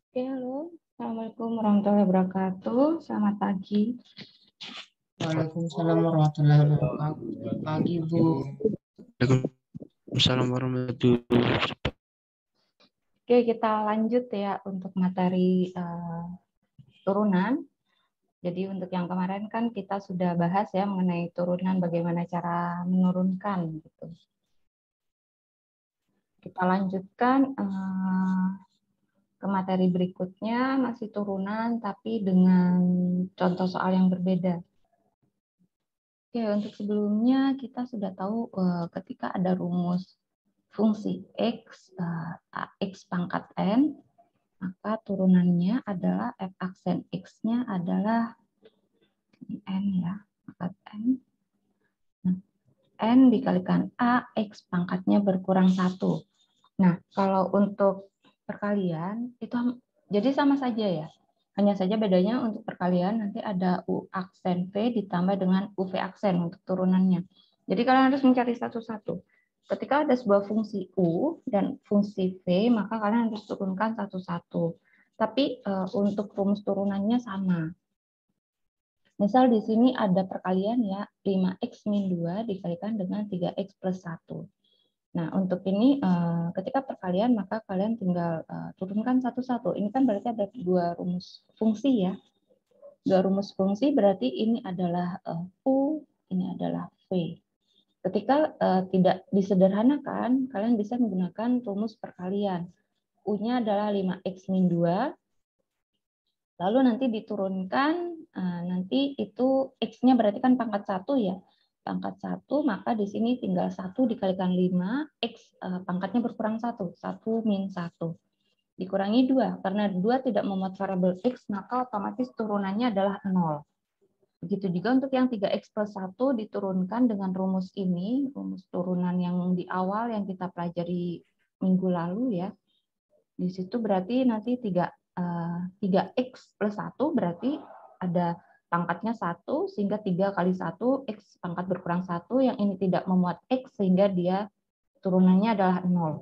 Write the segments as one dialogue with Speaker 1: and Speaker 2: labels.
Speaker 1: Oke, halo. Assalamualaikum warahmatullahi wabarakatuh. Selamat pagi.
Speaker 2: Waalaikumsalam warahmatullahi wabarakatuh. Pagi, Bu.
Speaker 3: Waalaikumsalam warahmatullahi wabarakatuh.
Speaker 1: Oke, kita lanjut ya untuk materi turunan. Jadi untuk yang kemarin kan kita sudah bahas ya mengenai turunan, bagaimana cara menurunkan gitu. Kita lanjutkan ke materi berikutnya, masih turunan tapi dengan contoh soal yang berbeda. Oke, untuk sebelumnya kita sudah tahu ketika ada rumus fungsi X, X pangkat N, maka turunannya adalah F aksen X-nya adalah N ya, pangkat N. Nah, N dikalikan A, X pangkatnya berkurang 1. Nah, kalau untuk perkalian, itu jadi sama saja ya. Hanya saja bedanya untuk perkalian nanti ada U aksen V ditambah dengan UV aksen untuk turunannya. Jadi kalian harus mencari satu-satu. Ketika ada sebuah fungsi U dan fungsi V, maka kalian harus turunkan satu-satu. Tapi untuk rumus turunannya sama. Misal di sini ada perkalian ya, 5x min 2 dikalikan dengan 3x plus 1. Nah, untuk ini ketika perkalian maka kalian tinggal turunkan satu-satu. Ini kan berarti ada dua rumus fungsi ya. Dua rumus fungsi berarti ini adalah U, ini adalah V. Ketika tidak disederhanakan, kalian bisa menggunakan rumus perkalian. U-nya adalah 5x min 2, lalu nanti diturunkan, nanti itu X-nya berarti kan pangkat 1 ya. Pangkat 1, maka di sini tinggal 1 dikalikan 5, X pangkatnya berkurang 1, 1 min 1. Dikurangi 2, karena 2 tidak memuat variabel X, maka otomatis turunannya adalah 0. Begitu juga untuk yang 3x plus 1 diturunkan dengan rumus ini, rumus turunan yang di awal yang kita pelajari minggu lalu ya. Di situ berarti nanti 3x plus 1 berarti ada pangkatnya 1, sehingga 3 kali 1, x pangkat berkurang 1, yang ini tidak memuat x, sehingga dia turunannya adalah 0.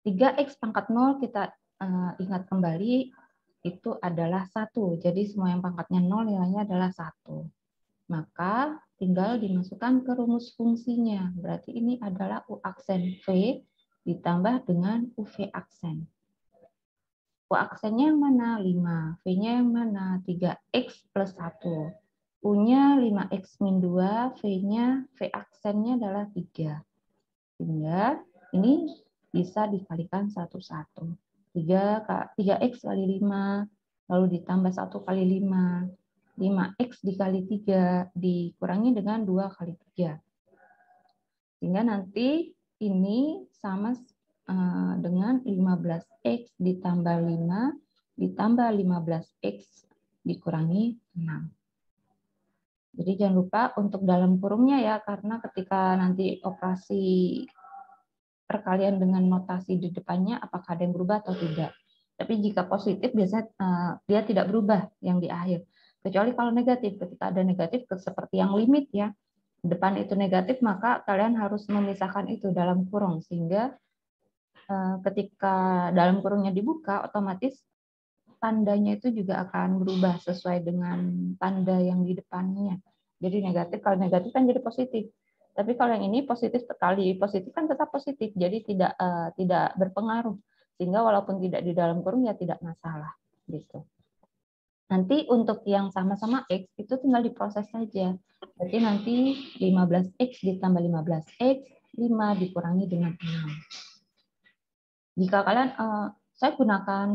Speaker 1: 3x pangkat 0 kita ingat kembali, itu adalah 1. Jadi semua yang pangkatnya 0 nilainya adalah 1. Maka tinggal dimasukkan ke rumus fungsinya. Berarti ini adalah U aksen V ditambah dengan UV aksen. U aksennya yang mana? 5. V-nya yang mana? 3x plus 1. U-nya 5x min 2, V-nya, V aksennya adalah 3. Sehingga ini bisa dikalikan satu-satu. 3x kali 5, lalu ditambah 1 kali 5. 5x dikali 3 dikurangi dengan 2 kali 3. Sehingga nanti ini sama dengan 15x ditambah 5 ditambah 15x dikurangi 6. Jadi jangan lupa untuk dalam kurungnya ya, karena ketika nanti operasi perkalian dengan notasi di depannya apakah ada yang berubah atau tidak. Tapi jika positif biasanya dia tidak berubah yang di akhir. Kecuali kalau negatif, ketika ada negatif seperti yang limit ya, depan itu negatif, maka kalian harus memisahkan itu dalam kurung, sehingga ketika dalam kurungnya dibuka, otomatis tandanya itu juga akan berubah sesuai dengan tanda yang di depannya. Jadi negatif, kalau negatif kan jadi positif. Tapi kalau yang ini positif sekali, positif kan tetap positif, jadi tidak berpengaruh. Sehingga walaupun tidak di dalam kurung ya tidak masalah gitu. Nanti untuk yang sama-sama X itu tinggal diproses saja. Berarti nanti 15X ditambah 15X, 5 dikurangi dengan 6. Jika kalian, saya gunakan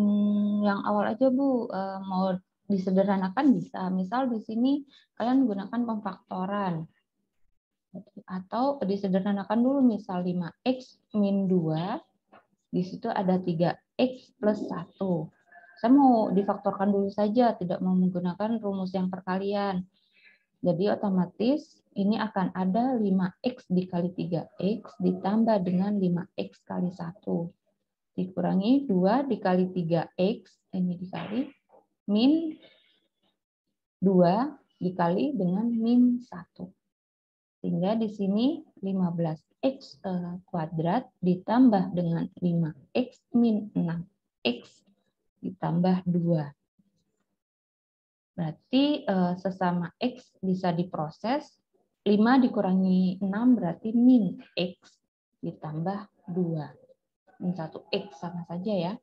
Speaker 1: yang awal aja Bu, mau disederhanakan bisa. Misal di sini kalian gunakan pemfaktoran. Atau disederhanakan dulu, misal 5X min 2, di situ ada 3X plus 1. Saya mau difaktorkan dulu saja, tidak mau menggunakan rumus yang perkalian. Jadi otomatis ini akan ada 5X dikali 3X ditambah dengan 5X kali 1. Dikurangi 2 dikali 3X, ini dikali, min 2 dikali dengan min 1. Sehingga di sini 15X kuadrat ditambah dengan 5X min 6. X ditambah 2. Berarti sesama X bisa diproses, 5 dikurangi 6 berarti min X ditambah 2. Min 1X sama saja ya.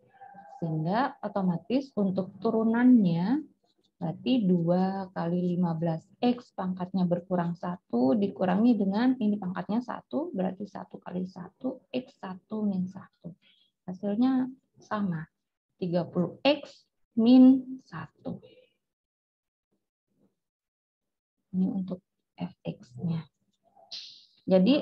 Speaker 1: Sehingga otomatis untuk turunannya berarti 2 kali 15X pangkatnya berkurang 1 dikurangi dengan ini pangkatnya 1 berarti 1 kali 1 X1 min 1. Hasilnya sama 30X min 1. Ini untuk fx-nya. Jadi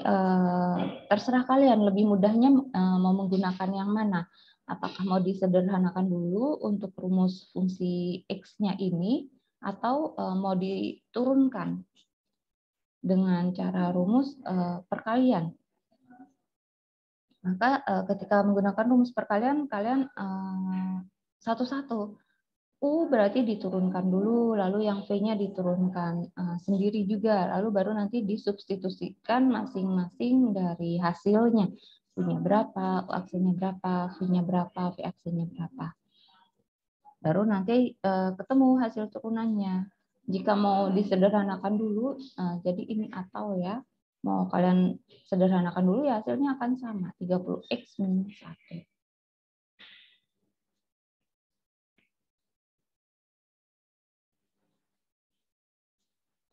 Speaker 1: terserah kalian lebih mudahnya mau menggunakan yang mana. Apakah mau disederhanakan dulu untuk rumus fungsi x-nya ini atau mau diturunkan dengan cara rumus perkalian. Maka ketika menggunakan rumus perkalian kalian satu-satu. U berarti diturunkan dulu, lalu yang V-nya diturunkan sendiri juga, lalu baru nanti disubstitusikan masing-masing dari hasilnya. U-nya berapa, U aksennya berapa, V-nya berapa, V aksennya berapa. Baru nanti ketemu hasil turunannya. Jika mau disederhanakan dulu, jadi ini atau ya, mau kalian sederhanakan dulu ya hasilnya akan sama, 30X min 1.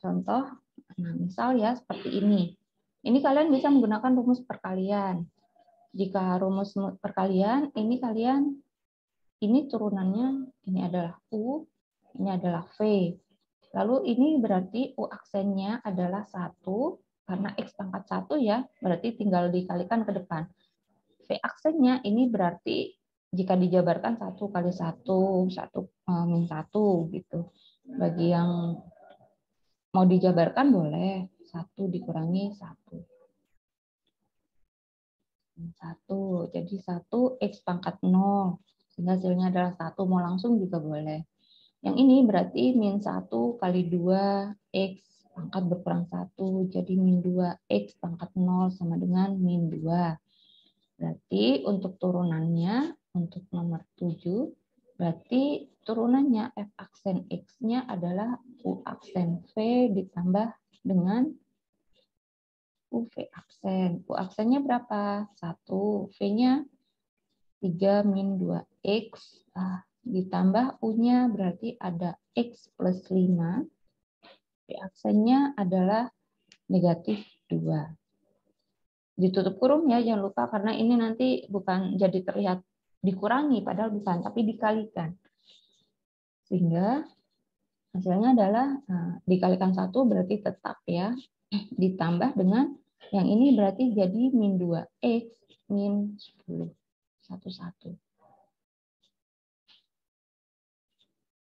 Speaker 1: Contoh, nah misal ya seperti ini. Ini kalian bisa menggunakan rumus perkalian. Jika rumus perkalian, ini kalian, ini turunannya, ini adalah U, ini adalah V. Lalu ini berarti U aksennya adalah 1, karena X pangkat 1 ya, berarti tinggal dikalikan ke depan. V aksennya ini berarti jika dijabarkan 1 kali 1, 1 min 1 gitu. Bagi yang mau dijabarkan boleh 1 dikurangi 1. 1. Jadi 1 X pangkat 0. Sehingga hasilnya adalah 1. Mau langsung juga boleh. Yang ini berarti min 1 kali 2 X pangkat berkurang 1. Jadi min 2 X pangkat 0 sama dengan min 2. Berarti untuk turunannya, untuk nomor 7, berarti turunannya F aksen X-nya adalah U aksen V ditambah dengan UV aksen. U aksennya berapa? 1. V-nya 3 min 2X. Ditambah U-nya berarti ada X plus 5. V aksennya adalah negatif 2. Ditutup kurung ya, jangan lupa, karena ini nanti bukan jadi terlihat dikurangi, padahal bukan, tapi dikalikan. Sehingga hasilnya adalah dikalikan 1 berarti tetap ya, ditambah dengan yang ini berarti jadi min 2X min 10. 1.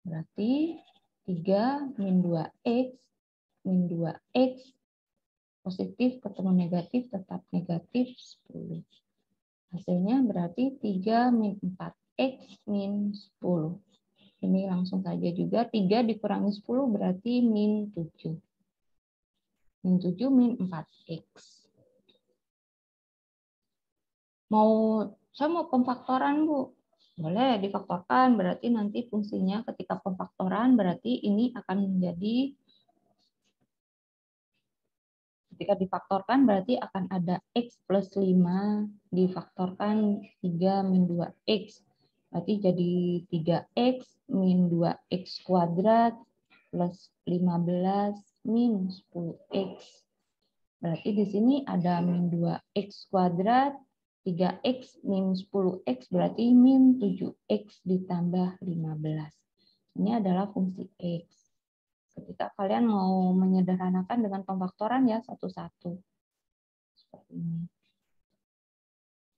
Speaker 1: Berarti 3 min 2X min 2X positif ketemu negatif tetap negatif 10. Hasilnya berarti 3 min 4X min 10. Ini langsung saja juga 3 dikurangi 10 berarti min 7. Min 7 min 4X. Saya mau pemfaktoran, Bu. Boleh difaktorkan, berarti nanti fungsinya ketika pemfaktoran berarti ini akan menjadi, ketika difaktorkan berarti akan ada X plus 5 difaktorkan 3 min 2X. Berarti jadi 3X min 2X kuadrat plus 15 min 10X. Berarti di sini ada min 2X kuadrat, 3X min 10X berarti min 7X ditambah 15. Ini adalah fungsi X. Ketika kalian mau menyederhanakan dengan pemfaktoran ya satu-satu. Seperti ini.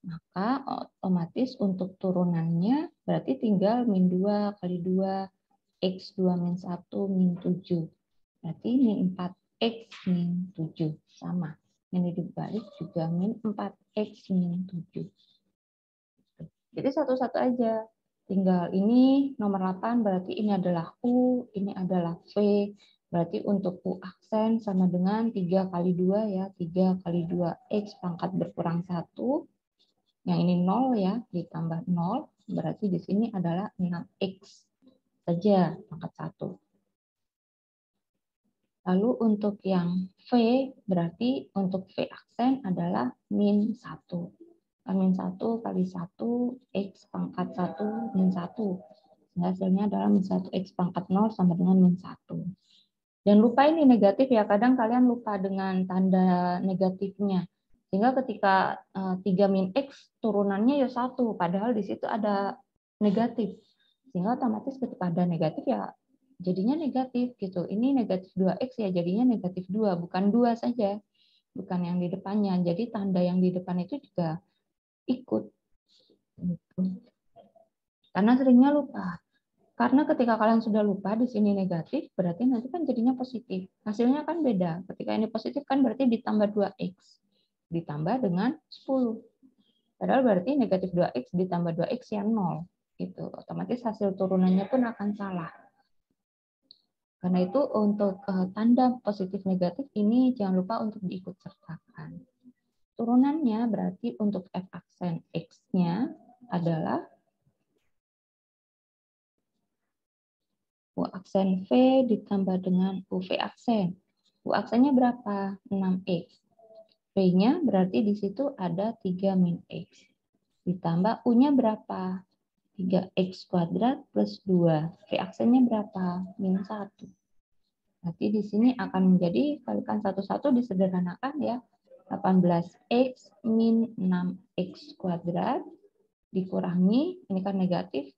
Speaker 1: Maka otomatis untuk turunannya berarti tinggal min 2 kali 2, X2 min 1 min 7. Berarti min 4X min 7. Sama. Ini dibalik juga min 4X min 7. Jadi satu-satu aja. Tinggal ini nomor 8 berarti ini adalah U, ini adalah V. Berarti untuk U aksen sama dengan 3 kali 2 ya. 3 kali 2X pangkat berkurang 1. Yang ini 0 ya, ditambah 0. berarti di sini adalah 6X saja pangkat 1. Lalu untuk yang V, berarti untuk V aksen adalah min 1. Min 1 kali 1, X pangkat 1, min 1. Sehingga hasilnya adalah min 1, X pangkat 0 sama dengan min 1. Dan lupa ini negatif ya, kadang kalian lupa dengan tanda negatifnya. Sehingga ketika 3 min X turunannya ya 1, padahal di situ ada negatif. Sehingga otomatis ketika ada negatif ya jadinya negatif gitu. Ini negatif 2X ya jadinya negatif 2, bukan 2 saja. Bukan yang di depannya. Jadi tanda yang di depan itu juga ikut. Gitu. Karena seringnya lupa. Karena ketika kalian sudah lupa di sini negatif, berarti nanti kan jadinya positif. Hasilnya kan beda. Ketika ini positif kan berarti ditambah 2X. Ditambah dengan 10. Padahal berarti negatif 2X ditambah 2X yang 0. Gitu. Otomatis hasil turunannya pun akan salah. Karena itu untuk tanda positif negatif ini jangan lupa untuk diikut sertakan. Turunannya berarti untuk F aksen X-nya adalah U aksen V ditambah dengan UV aksen. U aksennya berapa? 6X. V-nya berarti di situ ada 3 min X. Ditambah U-nya berapa? 3X kuadrat plus 2. V aksennya berapa? Min 1. Berarti di sini akan menjadi, kalikan satu-satu disederhanakan ya. 18X min 6X kuadrat dikurangi, ini kan negatif,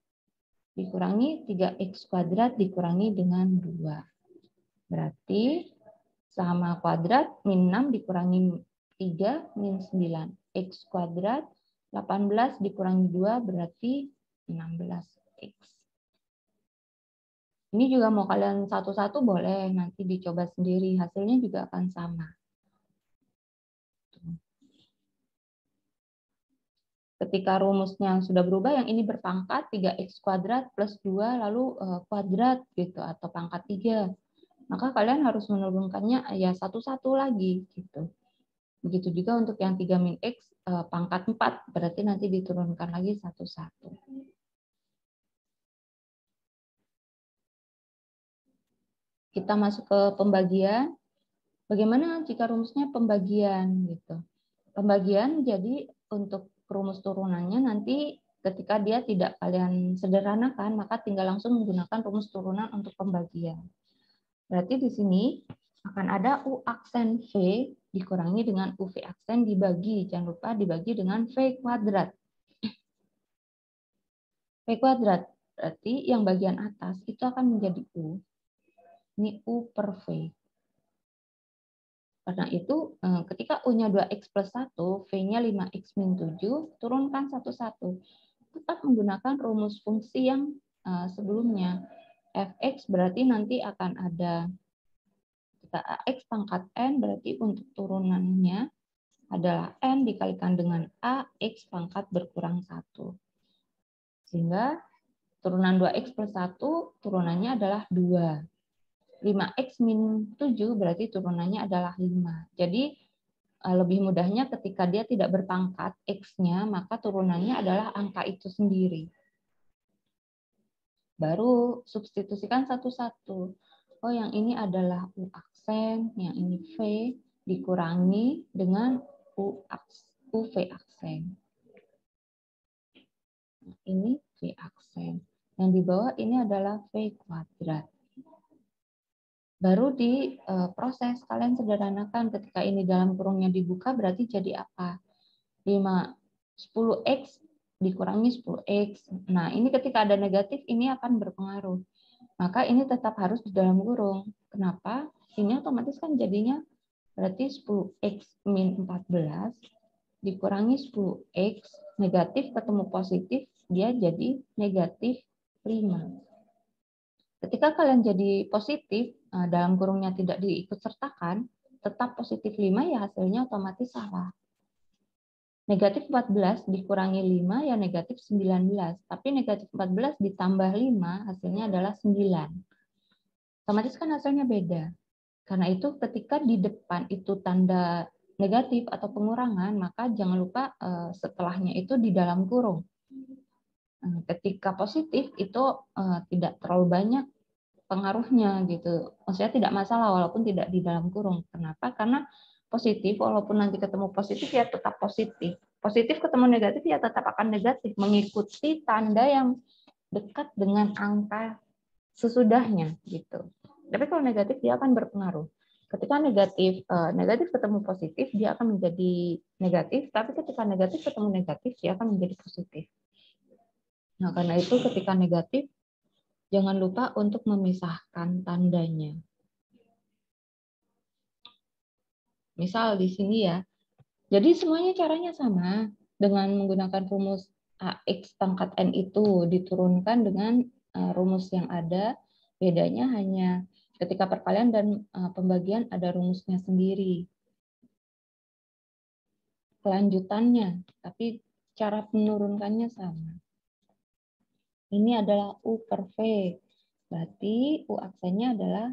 Speaker 1: dikurangi 3X kuadrat dikurangi dengan 2. Berarti sama kuadrat min 6 dikurangi 3 min 9. X kuadrat 18 dikurangi 2 berarti 16X. Ini juga mau kalian satu-satu boleh, nanti dicoba sendiri, hasilnya juga akan sama. Ketika rumusnya sudah berubah, yang ini berpangkat 3X kuadrat plus 2 lalu kuadrat gitu atau pangkat 3. Maka kalian harus menurunkannya ya satu-satu lagi gitu. Begitu juga untuk yang 3 min X pangkat 4, berarti nanti diturunkan lagi satu-satu. Kita masuk ke pembagian. Bagaimana jika rumusnya pembagian gitu? Pembagian jadi untuk rumus turunannya nanti ketika dia tidak kalian sederhanakan, maka tinggal langsung menggunakan rumus turunan untuk pembagian. Berarti di sini akan ada U aksen V dikurangi dengan UV aksen dibagi. Jangan lupa dibagi dengan V kuadrat. V kuadrat berarti yang bagian atas itu akan menjadi U. Ini U per V. Karena itu ketika U-nya 2X plus 1, V-nya 5X min 7, turunkan satu-satu. Tetap menggunakan rumus fungsi yang sebelumnya. Fx berarti nanti akan ada X pangkat N, berarti untuk turunannya adalah N dikalikan dengan A, X pangkat berkurang 1. Sehingga turunan 2X plus 1, turunannya adalah 2. 5X min 7 berarti turunannya adalah 5. Jadi lebih mudahnya ketika dia tidak berpangkat X-nya, maka turunannya adalah angka itu sendiri. Baru substitusikan satu-satu. Oh, yang ini adalah U aksen, yang ini V dikurangi dengan UV aksen. Nah, ini V aksen. Yang di bawah ini adalah V kuadrat. Baru di proses kalian sederhanakan ketika ini dalam kurungnya dibuka berarti jadi apa? 10X dikurangi 10X. Nah, ini ketika ada negatif ini akan berpengaruh. Maka ini tetap harus di dalam kurung. Kenapa? Ini otomatis kan jadinya berarti 10X min 14 dikurangi 10X, negatif ketemu positif, dia jadi negatif 5. Ketika kalian jadi positif, dalam kurungnya tidak diikut sertakan, tetap positif 5 ya hasilnya otomatis salah. Negatif 14 dikurangi 5 ya negatif 19. Tapi negatif 14 ditambah 5 hasilnya adalah 9. Otomatis kan hasilnya beda. Karena itu ketika di depan itu tanda negatif atau pengurangan, maka jangan lupa setelahnya itu di dalam kurung. Ketika positif itu tidak terlalu banyak pengaruhnya gitu. Maksudnya tidak masalah walaupun tidak di dalam kurung. Kenapa? Karena positif walaupun nanti ketemu positif ya tetap positif. Positif ketemu negatif ya tetap akan negatif, mengikuti tanda yang dekat dengan angka sesudahnya gitu. Tapi kalau negatif dia akan berpengaruh. Ketika negatif ketemu positif dia akan menjadi negatif, tapi ketika negatif ketemu negatif dia akan menjadi positif. Nah, karena itu ketika negatif jangan lupa untuk memisahkan tandanya. Misal di sini ya. Jadi semuanya caranya sama dengan menggunakan rumus AX pangkat N itu diturunkan dengan rumus yang ada. Bedanya hanya ketika perkalian dan pembagian ada rumusnya sendiri. Kelanjutannya, tapi cara menurunkannya sama. Ini adalah U per V. Berarti U aksennya adalah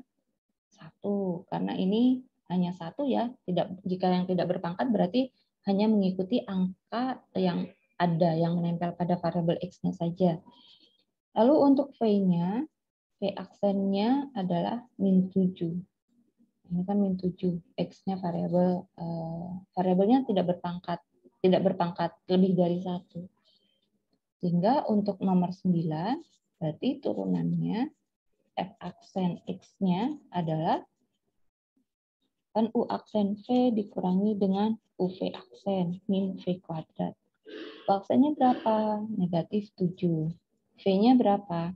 Speaker 1: 1. Karena ini hanya 1 ya. Jika yang tidak berpangkat berarti hanya mengikuti angka yang ada, yang menempel pada variabel X-nya saja. Lalu untuk V-nya, V aksennya adalah min 7. Ini kan min 7. X-nya variabelnya tidak berpangkat lebih dari 1. Sehingga untuk nomor 9, berarti turunannya F aksen X-nya adalah kan U aksen V dikurangi dengan UV aksen min V kuadrat. U aksennya berapa? Negatif 7. V-nya berapa?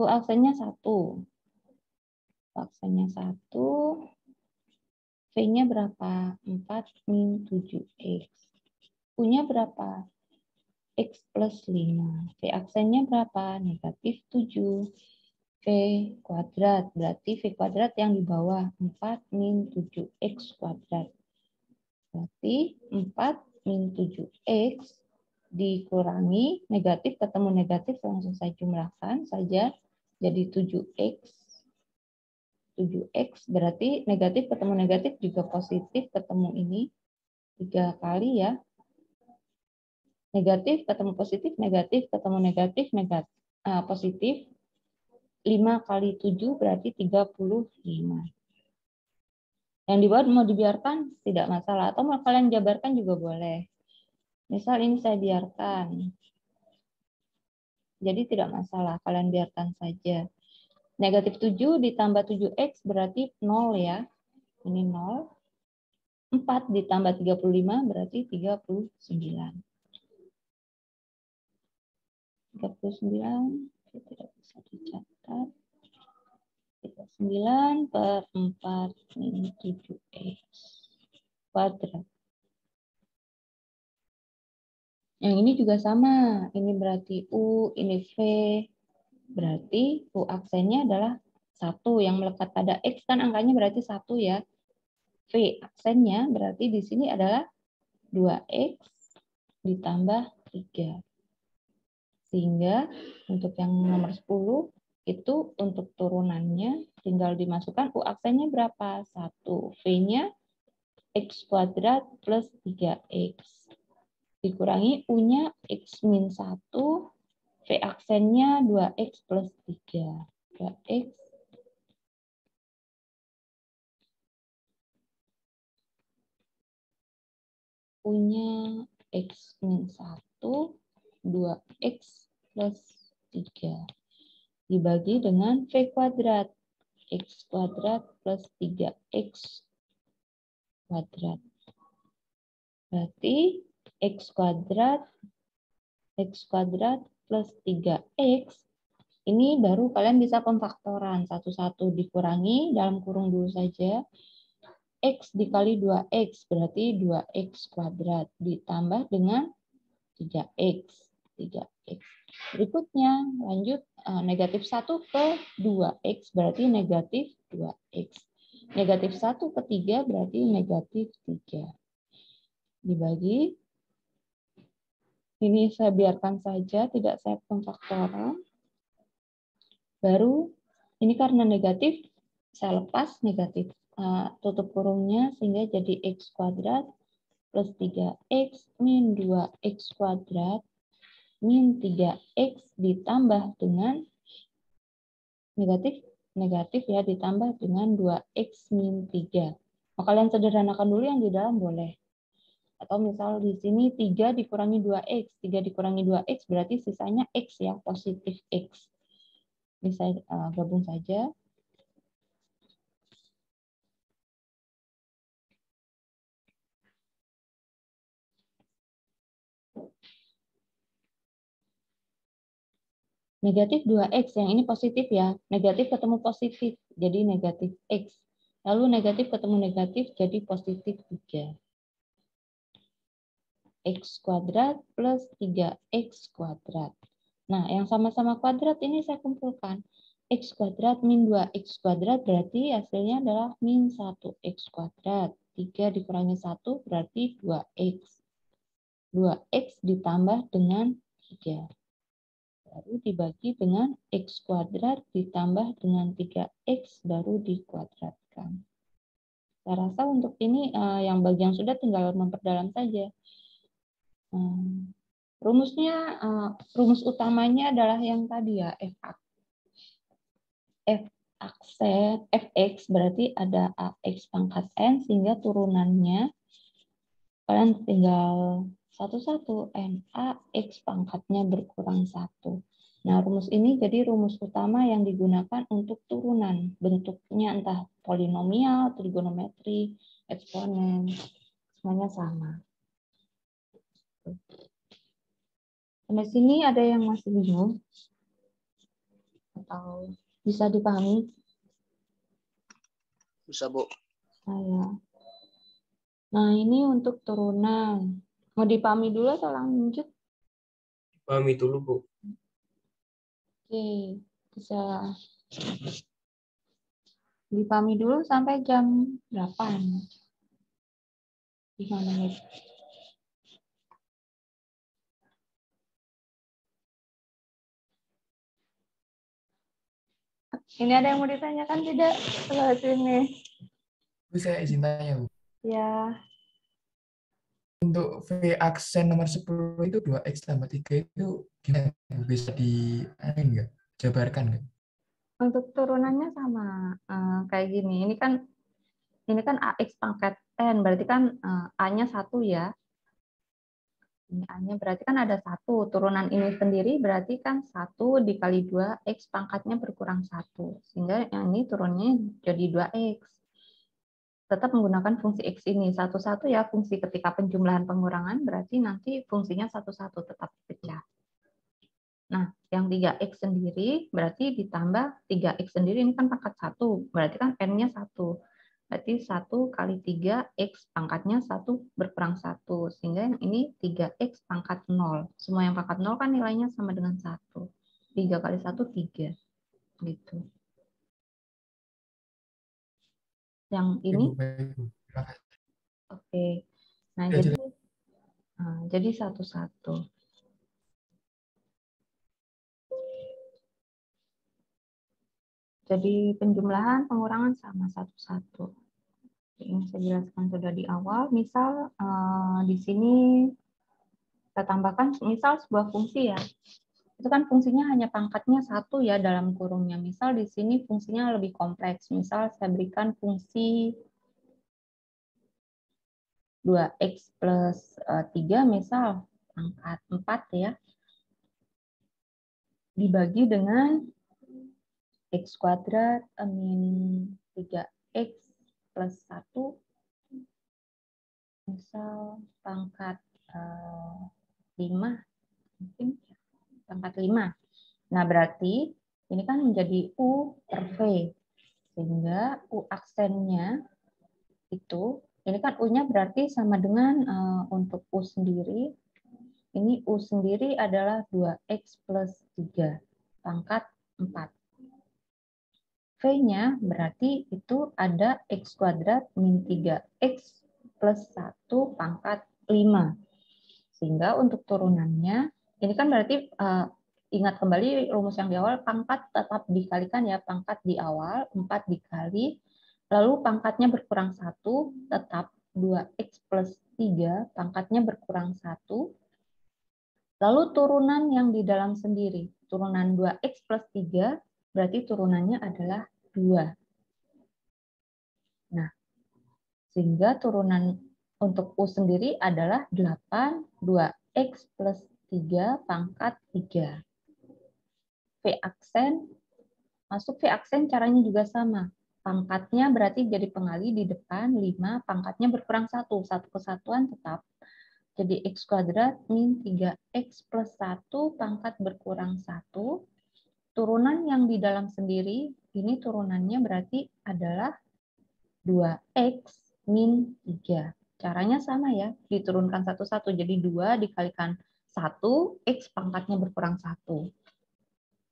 Speaker 1: U aksennya 1. U aksennya 1. V-nya berapa? 4 min 7X. U-nya berapa? X plus 5. V aksennya berapa? Negatif 7. V kuadrat. Berarti V kuadrat yang di bawah 4 min 7X kuadrat. Berarti 4 min 7X dikurangi negatif ketemu negatif langsung saya jumlahkan saja jadi 7X. 7X berarti negatif ketemu negatif juga positif ketemu ini 3 kali ya. Negatif ketemu positif, negatif ketemu negatif, positif. 5 kali 7 berarti 35. Yang di bawah mau dibiarkan tidak masalah. Atau mau kalian jabarkan juga boleh. Misal ini saya biarkan. Jadi tidak masalah, kalian biarkan saja. Negatif 7 ditambah 7X berarti 0 ya. Ini 0. 4 ditambah 35 berarti 39. 39 tidak bisa dicatat. 39 per 4 min 7X kuadrat. Yang ini juga sama. Ini berarti U, ini V. Berarti U aksennya adalah 1. Yang melekat pada X kan angkanya berarti 1 ya. V aksennya berarti di sini adalah 2X ditambah 3. Sehingga untuk yang nomor 10 itu untuk turunannya tinggal dimasukkan U aksennya berapa? 1. V-nya X kuadrat plus 3X. Dikurangi U-nya X min 1. V aksennya 2X plus 3. 2X U-nya X min 1. 2X plus 3 dibagi dengan V kuadrat. X kuadrat plus 3X kuadrat. Berarti X kuadrat plus 3X. Ini baru kalian bisa pemfaktoran. Satu-satu dikurangi, dalam kurung dulu saja. X dikali 2X berarti 2X kuadrat. Ditambah dengan 3X. 3X. Berikutnya lanjut negatif 1 ke 2X berarti negatif 2X. Negatif 1 ke 3 berarti negatif 3. Dibagi. Ini saya biarkan saja, tidak saya pemfaktoran. Baru ini karena negatif, saya lepas negatif. Tutup kurungnya sehingga jadi X kuadrat plus 3X min 2X kuadrat min 3X ditambah dengan negatif ya, ditambah dengan 2X min 3. Nah, kalian sederhanakan dulu yang di dalam boleh. Atau misal di sini 3 dikurangi 2X. 3 dikurangi 2X berarti sisanya X ya, positif X. Bisa gabung saja. Negatif 2X, yang ini positif ya. Negatif ketemu positif, jadi negatif X. Lalu negatif ketemu negatif, jadi positif 3. X kuadrat plus 3X kuadrat. Nah, yang sama-sama kuadrat ini saya kumpulkan. X kuadrat min 2X kuadrat berarti hasilnya adalah min 1X kuadrat. 3 dikurangi 1 berarti 2X. 2X ditambah dengan 3. Baru dibagi dengan X kuadrat ditambah dengan 3X baru dikuadratkan. Saya rasa untuk ini yang bagian sudah tinggal memperdalam saja. Rumusnya, rumus utamanya adalah yang tadi ya, fx berarti ada ax pangkat n, sehingga turunannya kalian tinggal satu-satu, n ax pangkatnya berkurang 1. Nah, rumus ini jadi rumus utama yang digunakan untuk turunan. Bentuknya entah polinomial, trigonometri, eksponen, semuanya sama. Sampai sini ada yang masih bingung? Atau bisa dipahami?
Speaker 3: Bisa, Bu.
Speaker 1: Nah, ini untuk turunan. Mau dipahami dulu atau lanjut?
Speaker 3: Pahami dulu, Bu.
Speaker 1: Oke, bisa dipahami dulu sampai jam 8. 5 menit. Ini ada yang mau ditanyakan tidak? Sebelah sini.
Speaker 4: Bisa izin tanya, Bu.
Speaker 1: Ya.
Speaker 4: Untuk V aksen nomor 10 itu 2X tambah 3 itu gimana? Bisa enggak? Jabarkan nggak?
Speaker 1: Untuk turunannya sama kayak gini. Ini kan AX pangkat N, berarti kan A-nya 1 ya. Ini A-nya berarti kan ada 1. Turunan ini sendiri berarti kan 1 dikali 2, X pangkatnya berkurang 1. Sehingga yang ini turunnya jadi 2X. Tetap menggunakan fungsi X ini. Satu-satu ya, fungsi ketika penjumlahan pengurangan berarti nanti fungsinya satu-satu tetap dipecah. Nah, yang 3X sendiri berarti ditambah 3X sendiri, ini kan pangkat 1, berarti kan N-nya 1. Berarti 1 kali 3X pangkatnya 1 berkurang 1. Sehingga yang ini 3X pangkat 0. Semua yang pangkat 0 kan nilainya sama dengan 1. 3 kali 1, 3. Gitu. Yang ini? Oke. Nah, jadi satu-satu. Jadi penjumlahan, pengurangan sama satu-satu. Yang saya jelaskan sudah di awal. Misal di sini kita tambahkan misal sebuah fungsi ya. Itu kan fungsinya hanya pangkatnya 1 ya dalam kurungnya. Misal di sini fungsinya lebih kompleks. Misal saya berikan fungsi 2X plus 3 misal pangkat 4 ya. Dibagi dengan X kuadrat min 3X plus 1 misal pangkat 5 mungkin pangkat 5. Nah, berarti ini kan menjadi U per V. Sehingga U aksennya itu, ini kan U-nya berarti sama dengan untuk U sendiri. Ini U sendiri adalah 2X plus 3 pangkat 4. V-nya berarti itu ada X kuadrat min 3X plus 1 pangkat 5. Sehingga untuk turunannya, ini kan berarti ingat kembali rumus yang di awal, pangkat tetap dikalikan ya, pangkat di awal 4 dikali, lalu pangkatnya berkurang 1, tetap 2X plus 3, pangkatnya berkurang 1, Lalu turunan yang di dalam sendiri. Turunan 2x plus 3 berarti turunannya adalah 2. Nah, sehingga turunan untuk U sendiri adalah 8 2x plus 3 pangkat 3. V aksen, masuk V aksen caranya juga sama. Pangkatnya berarti jadi pengali di depan 5, pangkatnya berkurang 1. Satu kesatuan tetap. Jadi X kuadrat min 3X plus 1 pangkat berkurang 1. Turunan yang di dalam sendiri, ini turunannya berarti adalah 2X min 3. Caranya sama ya, diturunkan satu-satu. Jadi 2 dikalikan 1, X pangkatnya berkurang 1.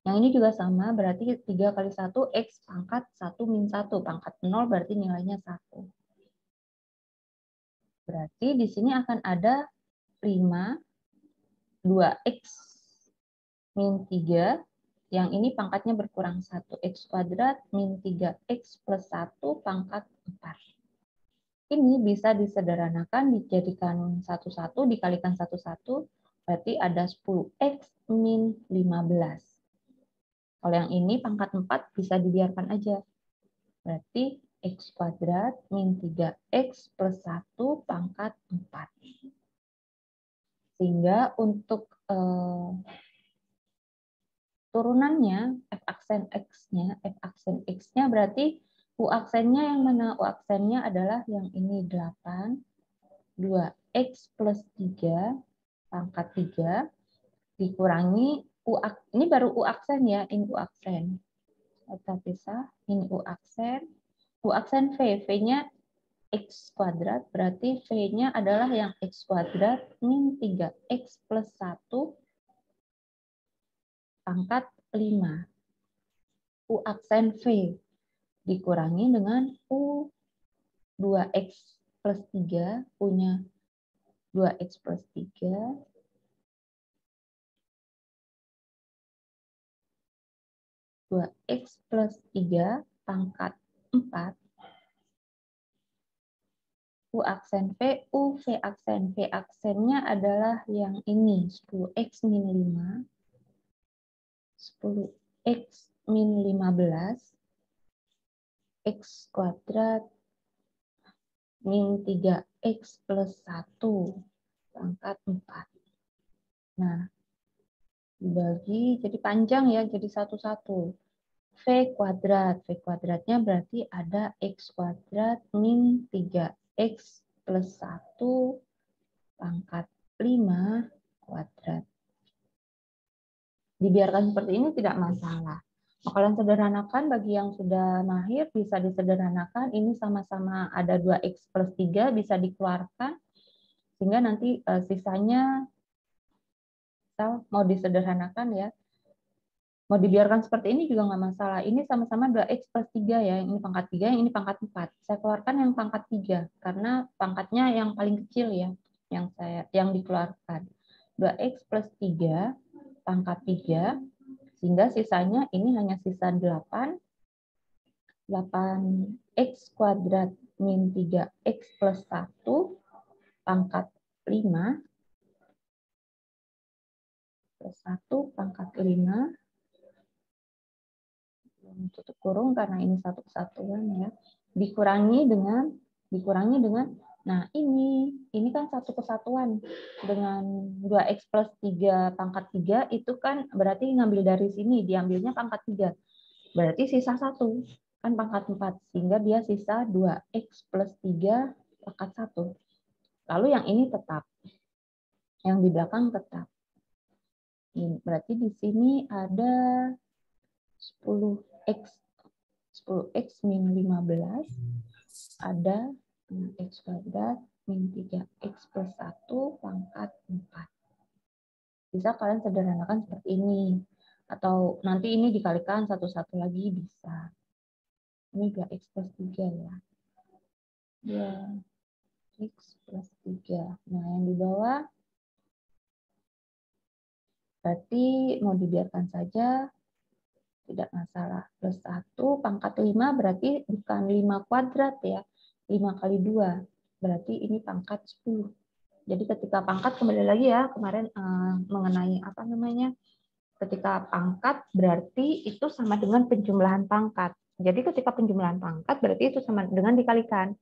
Speaker 1: Yang ini juga sama, berarti 3 kali 1, X pangkat 1 min 1. Pangkat 0 berarti nilainya 1. Berarti di sini akan ada 5, 2x min 3, yang ini pangkatnya berkurang 1, x kuadrat min 3x plus 1 pangkat 4. Ini bisa disederhanakan, dijadikan 1-1, dikalikan 1-1, berarti ada 10x min 15. Kalau yang ini pangkat 4 bisa dibiarkan aja. Berarti x kuadrat min 3x plus 1 pangkat 4. Sehingga untuk turunannya f aksen x-nya berarti u aksennya yang mana? U aksennya adalah yang ini 8 2x plus 3 pangkat 3 dikurangi ini baru u aksen ya, ini u aksen. Kita pisah, ini u aksen v-nya x kuadrat, berarti v-nya adalah yang x kuadrat min 3x plus 1 pangkat 5. U aksen V dikurangi dengan U 2x plus 3, U-nya 2x plus 3, x plus 3 pangkat 4, U aksen V, U V aksen. V aksennya adalah yang ini, 10x min 5, 10x min 15, x kuadrat min 3x plus 1 pangkat 4. Nah, dibagi jadi panjang ya, jadi satu-satu. V kuadrat. V kuadratnya berarti ada x kuadrat min 3x plus 1 pangkat 5 kuadrat. Dibiarkan seperti ini tidak masalah. Kalian sederhanakan, bagi yang sudah mahir bisa disederhanakan. Ini sama-sama ada 2x plus 3 bisa dikeluarkan. Sehingga nanti sisanya mau disederhanakan ya. Mau dibiarkan seperti ini juga nggak masalah. Ini sama-sama 2x plus 3 ya. Yang ini pangkat 3, yang ini pangkat 4. Saya keluarkan yang pangkat 3 karena pangkatnya yang paling kecil ya yang dikeluarkan. 2x plus 3 pangkat 3 sehingga sisanya ini hanya sisa 8. 8x kuadrat min 3x plus 1 pangkat 5 plus 1 pangkat 5 tutup kurung karena ini satu kesatuan ya, dikurangi dengan nah ini kan satu kesatuan dengan 2x plus 3 pangkat 3 itu kan berarti ngambil dari sini, diambilnya pangkat 3 berarti sisa 1 kan pangkat 4 sehingga dia sisa 2x plus 3 pangkat 1. Lalu yang ini tetap, yang di belakang tetap. Ini berarti di sini ada 10x min 15 ada x kuadrat min 3x plus 1 pangkat 4. Bisa kalian sederhanakan seperti ini. Atau nanti ini dikalikan satu-satu lagi bisa. Ini 2x plus 3 ya. 2x plus 3. Nah yang di bawah berarti mau dibiarkan saja. Tidak masalah. Plus 1 pangkat 5 berarti bukan 5 kuadrat ya. 5 kali 2. Berarti ini pangkat 10. Jadi ketika pangkat, kembali lagi ya kemarin mengenai apa namanya, ketika pangkat berarti itu sama dengan penjumlahan pangkat. Jadi ketika penjumlahan pangkat berarti itu sama dengan dikalikan.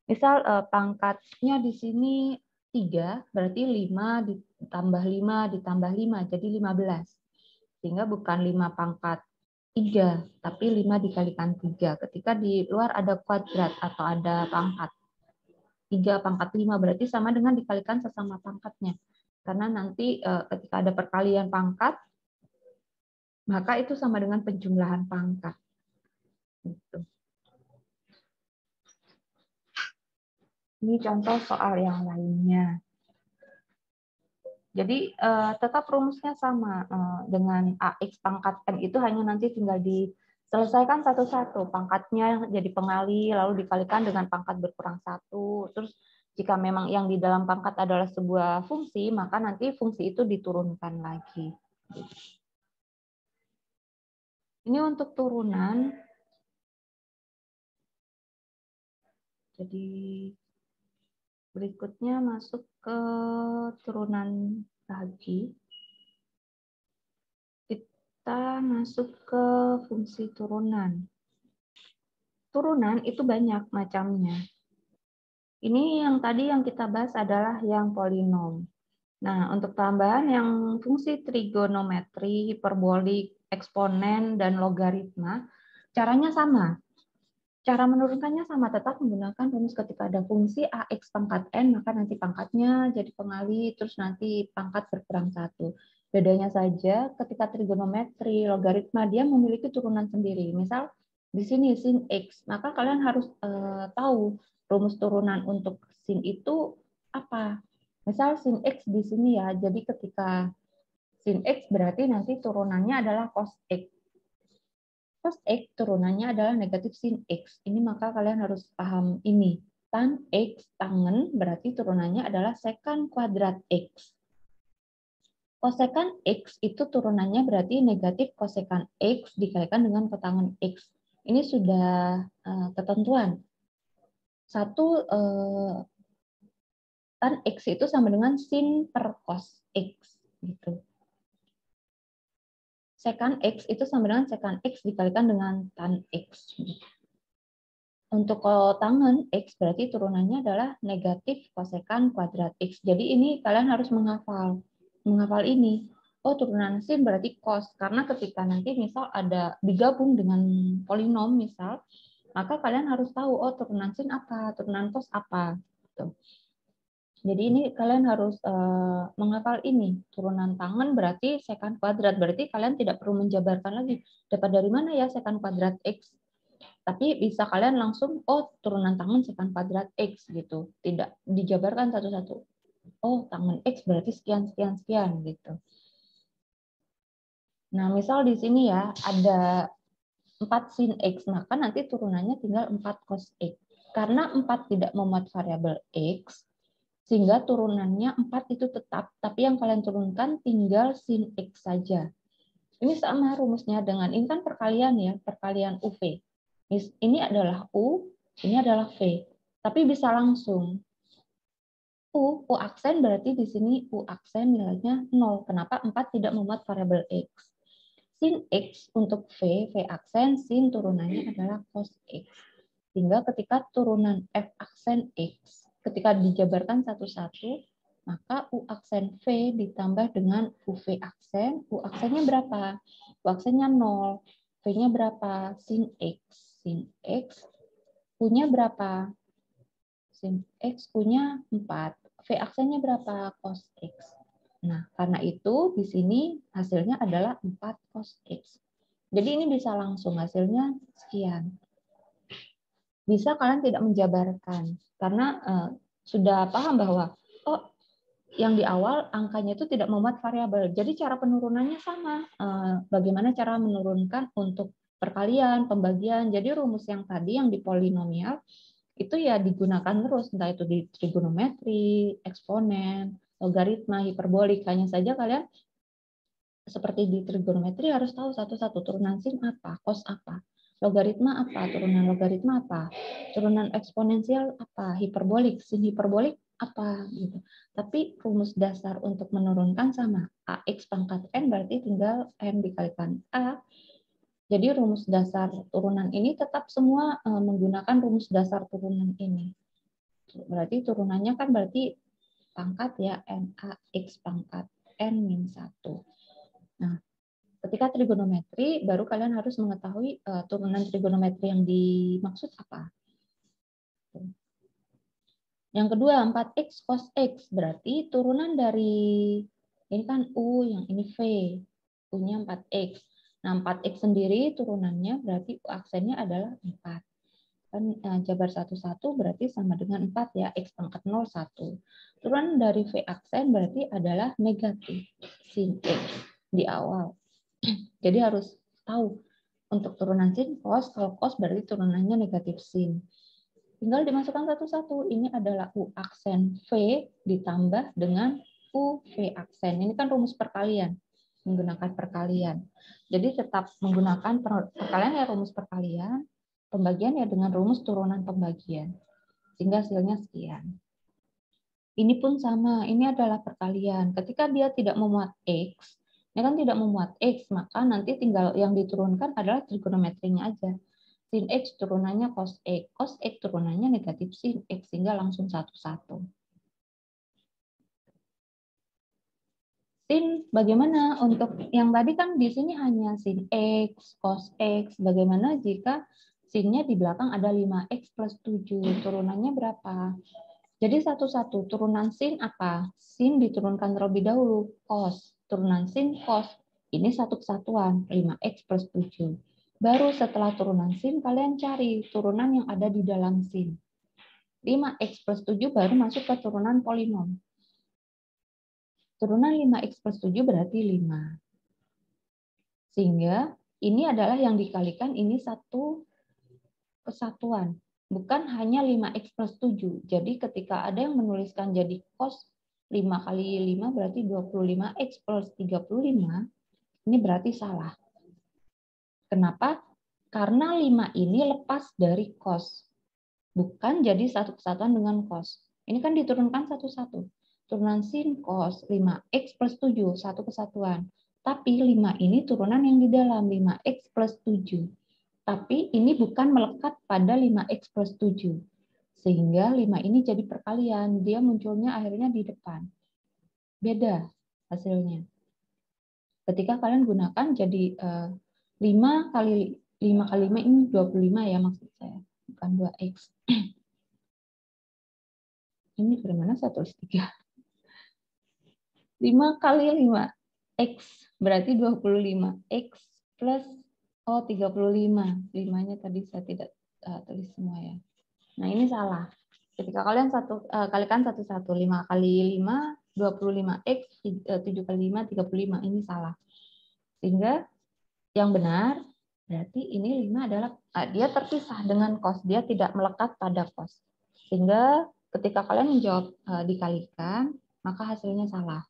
Speaker 1: Misal pangkatnya di sini 3, berarti 5 ditambah 5 ditambah 5, jadi 15. Sehingga bukan 5 pangkat 3, tapi 5 dikalikan 3. Ketika di luar ada kuadrat atau ada pangkat. 3 pangkat 5 berarti sama dengan dikalikan sesama pangkatnya. Karena nanti ketika ada perkalian pangkat, maka itu sama dengan penjumlahan pangkat. Gitu. Ini contoh soal yang lainnya. Jadi tetap rumusnya sama dengan AX pangkat M itu hanya nanti tinggal diselesaikan satu-satu. Pangkatnya jadi pengali, lalu dikalikan dengan pangkat berkurang 1. Terus jika memang yang di dalam pangkat adalah sebuah fungsi, maka nanti fungsi itu diturunkan lagi. Ini untuk turunan. Jadi berikutnya masuk ke turunan lagi. Kita masuk ke fungsi turunan. Turunan itu banyak macamnya. Ini yang tadi yang kita bahas adalah yang polinom. Nah, untuk tambahan yang fungsi trigonometri, hiperbolik, eksponen, dan logaritma, caranya sama. Cara menurunkannya sama, tetap menggunakan rumus ketika ada fungsi AX pangkat N, maka nanti pangkatnya jadi pengali, terus nanti pangkat berkurang 1. Bedanya saja ketika trigonometri, logaritma, dia memiliki turunan sendiri. Misal di sini sin X, maka kalian harus tahu rumus turunan untuk sin itu apa. Misal sin X di sini ya, jadi ketika sin X berarti nanti turunannya adalah cos X. Cos X turunannya adalah negatif sin X. Ini maka kalian harus paham ini. Tan X, tangen, berarti turunannya adalah secant kuadrat X. Kosekan X itu turunannya berarti negatif kosekan X dikalikan dengan kotangen X. Ini sudah ketentuan. Satu, tan X itu sama dengan sin per cos X. Gitu. Secant X itu sama dengan secant X dikalikan dengan tan X. Untuk kotangen X berarti turunannya adalah negatif kosekan kuadrat X. Jadi ini kalian harus menghafal ini. Oh, turunan sin berarti cos. Karena ketika nanti misal ada digabung dengan polinom misal, maka kalian harus tahu, oh turunan sin apa, turunan cos apa. Gitu. Jadi ini kalian harus menghafal ini. Turunan tangen berarti secant kuadrat. Berarti kalian tidak perlu menjabarkan lagi. Dapat dari mana ya secant kuadrat X? Tapi bisa kalian langsung, oh turunan tangen secant kuadrat X gitu. Tidak dijabarkan satu-satu. Oh tangen X berarti sekian, sekian, sekian gitu. Nah misal di sini ya ada 4 sin X, maka nanti turunannya tinggal 4 cos X. Karena 4 tidak memuat variabel X, sehingga turunannya 4 itu tetap, tapi yang kalian turunkan tinggal sin X saja. Ini sama rumusnya dengan, ini kan perkalian ya, perkalian UV. Ini adalah U, ini adalah V. Tapi bisa langsung. U aksen berarti di sini U aksen nilainya 0. Kenapa? 4 tidak memuat variabel X. Sin X untuk V aksen, sin turunannya adalah cos X. Sehingga ketika turunan F aksen X, ketika dijabarkan satu-satu, maka U aksen V ditambah dengan UV aksen. U aksennya berapa? U aksennya 0. V-nya berapa? Sin X. Sin X. U-nya berapa? Sin X. U-nya 4. V aksennya berapa? Cos X. Nah, karena itu di sini hasilnya adalah 4 cos X. Jadi ini bisa langsung hasilnya sekian. Bisa kalian tidak menjabarkan karena sudah paham bahwa oh yang di awal angkanya itu tidak memuat variabel. Jadi cara penurunannya sama. Bagaimana cara menurunkan untuk perkalian, pembagian. Jadi rumus yang tadi yang di polinomial itu ya digunakan terus, entah itu di trigonometri, eksponen, logaritma, hiperbolik. Hanya saja kalian seperti di trigonometri harus tahu satu-satu turunan sin apa, cos apa. Logaritma apa, turunan logaritma apa, turunan eksponensial apa, hiperbolik, sin hiperbolik apa gitu. Tapi rumus dasar untuk menurunkan sama. AX pangkat N berarti tinggal N dikalikan A. Jadi rumus dasar turunan ini tetap semua menggunakan rumus dasar turunan ini. Berarti turunannya kan berarti pangkat ya, NAX pangkat N min 1. Nah, ketika trigonometri, baru kalian harus mengetahui turunan trigonometri yang dimaksud apa. Yang kedua, 4X cos X. Berarti turunan dari, ini kan U, yang ini V. U-nya 4X. Nah, 4X sendiri turunannya berarti U aksennya adalah 4. Kan jabar 1-1 berarti sama dengan 4 ya, X pangkat 0, 1. Turunan dari V aksen berarti adalah negatif sin X di awal. Jadi harus tahu untuk turunan sin cos, kalau cos berarti turunannya negatif sin. Tinggal dimasukkan satu-satu. Ini adalah U aksen V ditambah dengan U V aksen. Ini kan rumus perkalian, menggunakan perkalian. Jadi tetap menggunakan perkalian ya rumus perkalian, pembagian ya dengan rumus turunan pembagian. Sehingga hasilnya sekian. Ini pun sama, ini adalah perkalian. Ketika dia tidak memuat X, ini kan tidak memuat X, maka nanti tinggal yang diturunkan adalah trigonometrinya aja. Sin X turunannya cos X turunannya negatif sin X, sehingga langsung 1-1. Sin bagaimana untuk yang tadi kan di sini hanya sin X, cos X, bagaimana jika sinnya di belakang ada 5X plus 7, turunannya berapa? Jadi 1-1, turunan sin apa? Sin diturunkan terlebih dahulu, cos, turunan sin cos, ini satu kesatuan, 5X plus 7. Baru setelah turunan sin, kalian cari turunan yang ada di dalam sin. 5X plus 7 baru masuk ke turunan polinom. Turunan 5X plus 7 berarti 5. Sehingga ini adalah yang dikalikan, ini satu kesatuan. Bukan hanya 5X plus 7. Jadi ketika ada yang menuliskan jadi cos 5 kali 5 berarti 25X plus 35, ini berarti salah. Kenapa? Karena 5 ini lepas dari cos. Bukan jadi satu kesatuan dengan cos. Ini kan diturunkan satu-satu. Turunan sin cos 5X plus 7, satu kesatuan. Tapi 5 ini turunan yang di dalam 5X plus 7. Tapi ini bukan melekat pada 5X plus 7. Sehingga 5 ini jadi perkalian. Dia munculnya akhirnya di depan. Beda hasilnya. Ketika kalian gunakan jadi 5 kali 5 ini 25 ya maksud saya. Bukan 2X. Ini bagaimana 1/3? 5 kali 5. X berarti 25. X plus 35. 5-nya tadi saya tidak tulis semua ya. Nah, ini salah. Ketika kalian kalikan 1-1, 5 kali 5, 25X, 7 kali 5, 35. Ini salah. Sehingga yang benar, berarti ini 5 adalah, dia terpisah dengan cos. Dia tidak melekat pada cos. Sehingga ketika kalian menjawab dikalikan, maka hasilnya salah.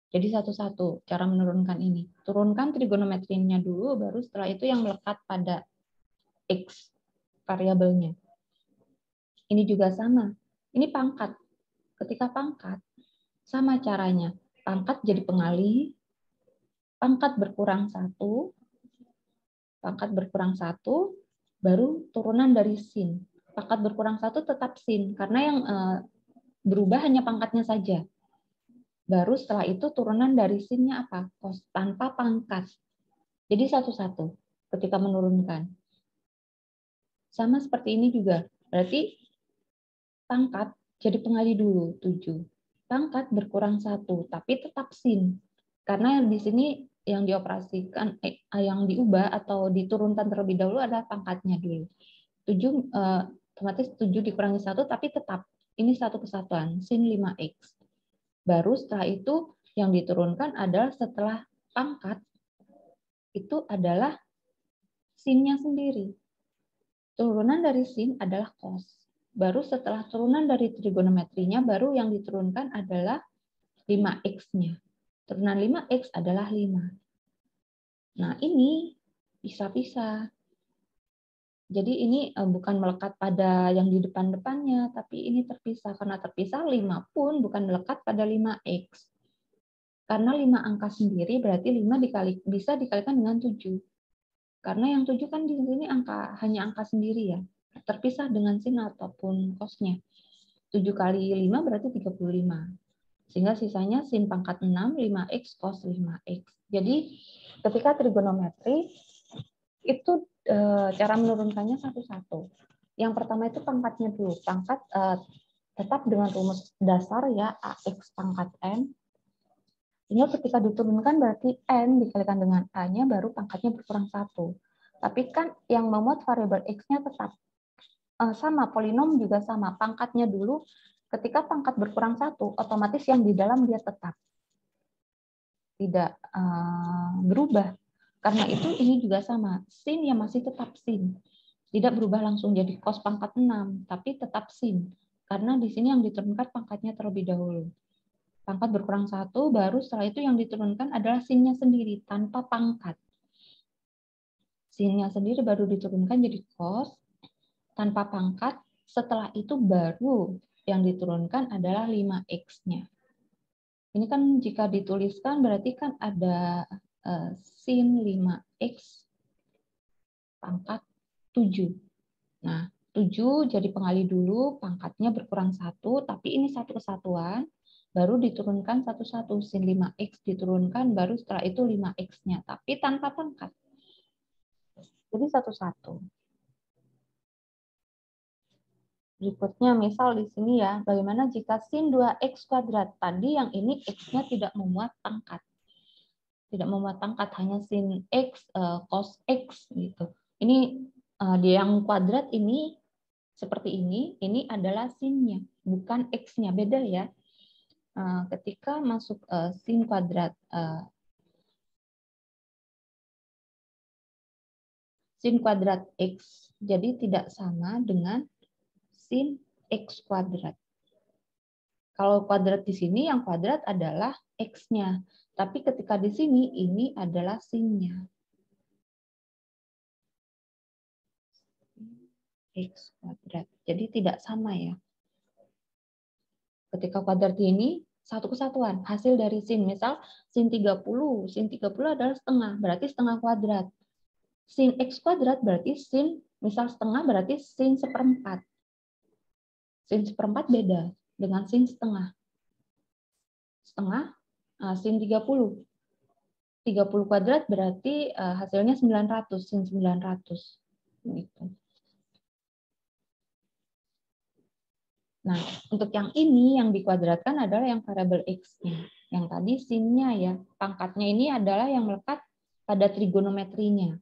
Speaker 1: Jadi 1-1 cara menurunkan ini. Turunkan trigonometrinya dulu, baru setelah itu yang melekat pada X variabelnya. Ini juga sama. Ini pangkat. Ketika pangkat, sama caranya. Pangkat jadi pengalih, pangkat berkurang 1, pangkat berkurang 1, baru turunan dari sin. Pangkat berkurang 1 tetap sin, karena yang berubah hanya pangkatnya saja. Baru setelah itu turunan dari sinnya apa? Cos tanpa pangkat. Jadi 1-1 ketika menurunkan. Sama seperti ini juga. Berarti pangkat jadi pengalih dulu 7. Pangkat berkurang 1 tapi tetap sin. Karena di sini yang dioperasikan yang diubah atau diturunkan terlebih dahulu adalah pangkatnya dulu. 7 otomatis 7 dikurangi 1 tapi tetap ini satu kesatuan sin 5X. Baru setelah itu yang diturunkan adalah setelah pangkat itu adalah sinnya sendiri. Turunan dari sin adalah cos. Baru setelah turunan dari trigonometrinya, baru yang diturunkan adalah 5X-nya. Turunan 5X adalah 5. Nah, ini bisa-bisa. Jadi ini bukan melekat pada yang di depan-depannya, tapi ini terpisah. Karena terpisah, 5 pun bukan melekat pada 5X. Karena 5 angka sendiri berarti 5 bisa dikalikan dengan 7. Karena yang 7 kan di sini hanya angka sendiri ya. Terpisah dengan sin ataupun cosnya. 7 kali 5 berarti 35. Sehingga sisanya sin pangkat 6, 5X, cos 5X. Jadi ketika trigonometri, itu cara menurunkannya satu-satu. Yang pertama itu pangkatnya dulu. Pangkat tetap dengan rumus dasar ya, AX pangkat N. Sehingga ketika diturunkan berarti N dikalikan dengan A-nya baru pangkatnya berkurang 1. Tapi kan yang memuat variabel X-nya tetap sama, polinom juga sama. Pangkatnya dulu, ketika pangkat berkurang 1, otomatis yang di dalam dia tetap. Tidak berubah. Karena itu ini juga sama. Sin yang masih tetap sin. Tidak berubah langsung jadi cos pangkat 6, tapi tetap sin. Karena di sini yang diturunkan pangkatnya terlebih dahulu. Pangkat berkurang 1, baru setelah itu yang diturunkan adalah sinnya sendiri, tanpa pangkat. Sinnya sendiri baru diturunkan jadi cos, tanpa pangkat. Setelah itu baru yang diturunkan adalah 5X-nya. Ini kan jika dituliskan berarti kan ada sin 5X pangkat 7. Nah, 7 jadi pengali dulu, pangkatnya berkurang 1, tapi ini satu kesatuan, baru diturunkan satu-satu. Sin 5X diturunkan, baru setelah itu 5X-nya, tapi tanpa pangkat. Jadi satu-satu. Berikutnya, misal di sini ya, bagaimana jika sin 2X kuadrat? Tadi yang ini X-nya tidak memuat pangkat. Tidak memuat pangkat, hanya sin X, cos X. Gitu. Ini yang kuadrat ini seperti ini adalah sin-nya, bukan X-nya. Beda ya. Ketika masuk sin kuadrat, sin kuadrat X, jadi tidak sama dengan sin X kuadrat. Kalau kuadrat di sini, yang kuadrat adalah X-nya. Tapi ketika di sini, ini adalah sin-nya. X kuadrat. Jadi tidak sama ya. Ketika kuadrat ini, satu kesatuan. Hasil dari sin. Misal, sin 30. Sin 30 adalah setengah. Berarti setengah kuadrat. Sin X kuadrat berarti sin, misal setengah berarti sin seperempat. Sin seperempat beda dengan sin setengah. Setengah, sin 30. 30 kuadrat berarti hasilnya 900, sin 900. Gitu. Nah, untuk yang ini yang dikuadratkan adalah yang variabel X-nya. Yang tadi sin-nya ya, pangkatnya ini adalah yang melekat pada trigonometrinya.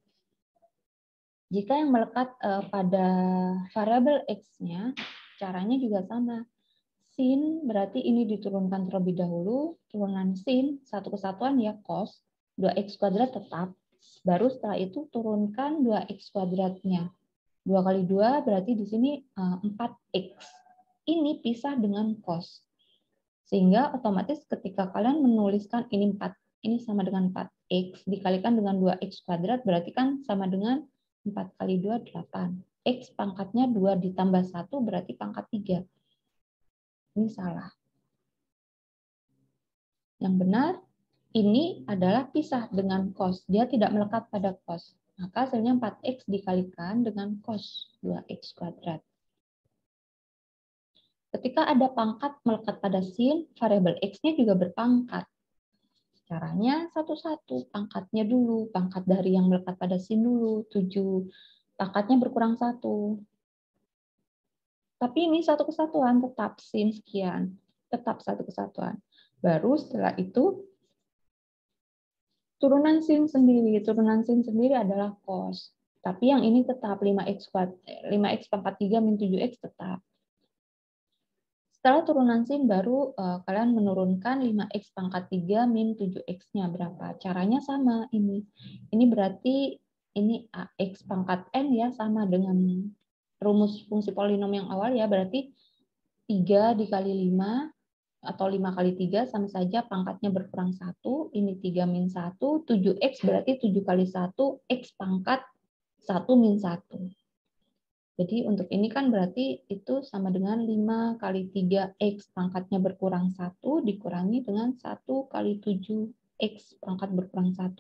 Speaker 1: Jika yang melekat pada variabel X-nya, caranya juga sama. Sin berarti ini diturunkan terlebih dahulu, turunan sin, satu kesatuan ya cos, 2x kuadrat tetap, baru setelah itu turunkan 2x kuadratnya. 2 kali 2 berarti di sini 4x. Ini pisah dengan cos. Sehingga otomatis ketika kalian menuliskan ini 4, ini sama dengan 4x, dikalikan dengan 2x kuadrat, berarti kan sama dengan 4 kali 2, 8. X pangkatnya 2 ditambah 1 berarti pangkat 3. Ini salah. Yang benar, ini adalah pisah dengan cos. Dia tidak melekat pada cos. Maka hasilnya 4x dikalikan dengan cos 2x kuadrat. Ketika ada pangkat melekat pada sin, variabel x-nya juga berpangkat. Caranya satu-satu, pangkatnya dulu, pangkat dari yang melekat pada sin dulu, 7, pangkatnya berkurang 1. Tapi ini satu kesatuan, tetap sin sekian, tetap satu kesatuan. Baru setelah itu, turunan sin sendiri adalah cos. Tapi yang ini tetap 5x pangkat 3 min 7x tetap. Setelah turunan sin baru kalian menurunkan 5x pangkat 3 min 7x-nya berapa. Caranya sama ini. Ini berarti ini ax pangkat n ya, sama dengan rumus fungsi polinom yang awal ya, berarti 3 dikali 5 atau 5 kali 3 sama saja pangkatnya berkurang 1. Ini 3 min 1, 7x berarti 7 kali 1, x pangkat 1 min 1. Jadi untuk ini kan berarti itu sama dengan 5 kali 3x pangkatnya berkurang 1 dikurangi dengan 1 kali 7x pangkat berkurang 1.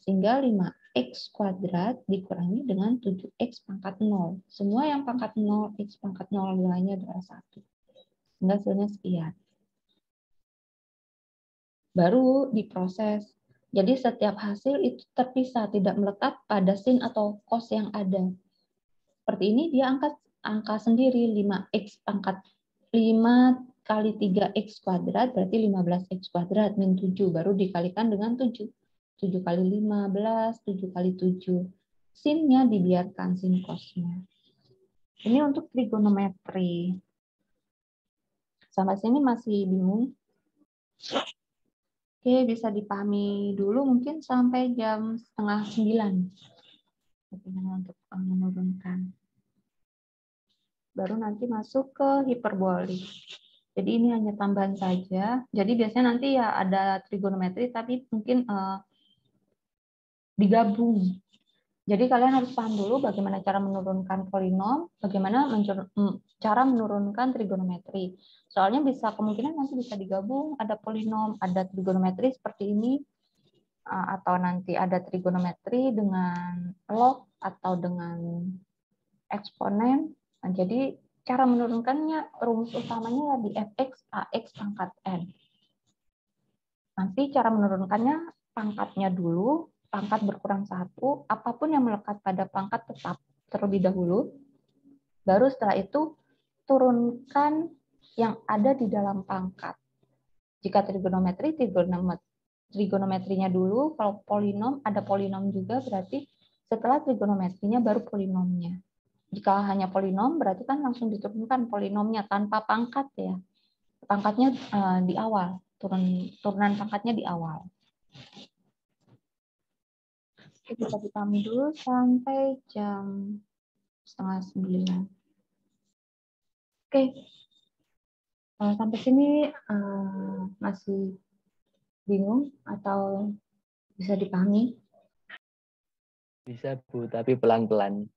Speaker 1: Sehingga 5x kuadrat dikurangi dengan 7x pangkat 0. Semua yang pangkat 0, x pangkat 0 nilainya adalah 1. Sehingga hasilnya sekian. Baru diproses. Jadi setiap hasil itu terpisah, tidak melekat pada sin atau cos yang ada. Seperti ini dia angkat angka sendiri 5x pangkat 5 kali 3x kuadrat berarti 15x kuadrat min 7 baru dikalikan dengan 7. 7 kali 15, 7 kali 7. Sinnya dibiarkan sin cosnya. Ini untuk trigonometri. Sampai sini masih bingung? Oke, bisa dipahami dulu mungkin sampai jam 8:30. Bagaimana untuk menurunkan. Baru nanti masuk ke hiperbolik. Jadi ini hanya tambahan saja. Jadi biasanya nanti ya ada trigonometri tapi mungkin digabung. Jadi kalian harus paham dulu bagaimana cara menurunkan polinom, bagaimana cara menurunkan trigonometri. Soalnya bisa kemungkinan nanti bisa digabung, ada polinom, ada trigonometri seperti ini, atau nanti ada trigonometri dengan log atau dengan eksponen. Nah, jadi cara menurunkannya, rumus utamanya di fx ax pangkat n. Nanti cara menurunkannya, pangkatnya dulu, pangkat berkurang 1, apapun yang melekat pada pangkat tetap terlebih dahulu. Baru setelah itu, turunkan yang ada di dalam pangkat. Jika trigonometrinya dulu, kalau polinom, ada polinom juga, berarti setelah trigonometrinya baru polinomnya. Jika hanya polinom, berarti kan langsung diturunkan polinomnya tanpa pangkat ya. Pangkatnya di awal, turunan pangkatnya di awal. Oke, kita dipahami dulu sampai jam 8:30. Oke, sampai sini masih bingung atau bisa dipahami?
Speaker 5: Bisa Bu, tapi pelan-pelan.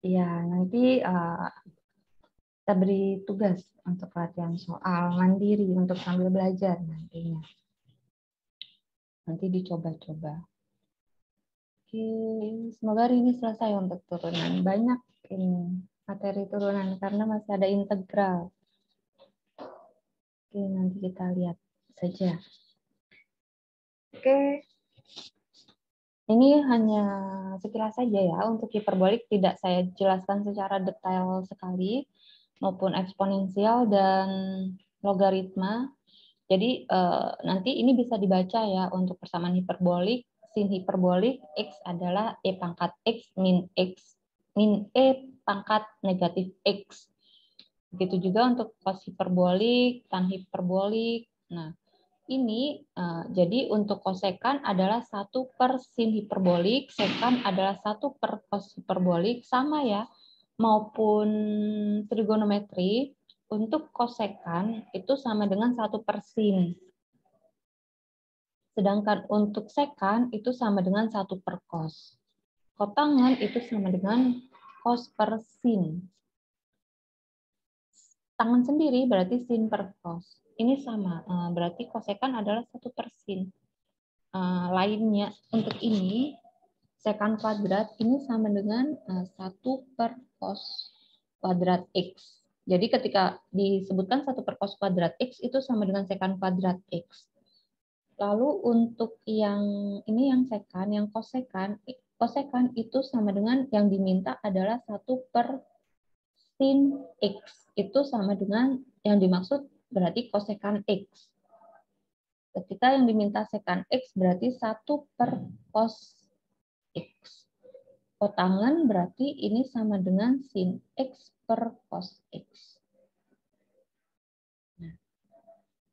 Speaker 1: Iya, nanti kita beri tugas untuk latihan soal mandiri untuk sambil belajar nantinya. Nanti dicoba-coba. Oke, semoga hari ini selesai untuk turunan. Banyak ini materi turunan karena masih ada integral. Oke, nanti kita lihat saja. Oke. Ini hanya sekilas saja ya, untuk hiperbolik tidak saya jelaskan secara detail sekali, maupun eksponensial dan logaritma. Jadi nanti ini bisa dibaca ya untuk persamaan hiperbolik, sin hiperbolik, X adalah E pangkat X min E pangkat negatif X. Begitu juga untuk cos hiperbolik, tan hiperbolik. Nah, ini jadi untuk kosekan adalah 1/sin hiperbolik, sekan adalah 1/cos hiperbolik, sama ya, maupun trigonometri untuk kosekan itu sama dengan 1/sin. Sedangkan untuk sekan itu sama dengan 1/cos. Kotangan itu sama dengan cos/sin. Tangan sendiri berarti sin per cos. Ini sama, berarti kosekan adalah 1/sin. Lainnya untuk ini, sekan kuadrat ini sama dengan 1/cos kuadrat X. Jadi ketika disebutkan 1/cos kuadrat X itu sama dengan sekan kuadrat X. Lalu untuk yang ini yang sekan, yang kosekan itu sama dengan yang diminta adalah 1/sin X. Itu sama dengan yang dimaksud berarti kosekan X. Ketika yang diminta sekan X berarti 1/cos X. Kotangan berarti ini sama dengan sin X/cos X. Nah,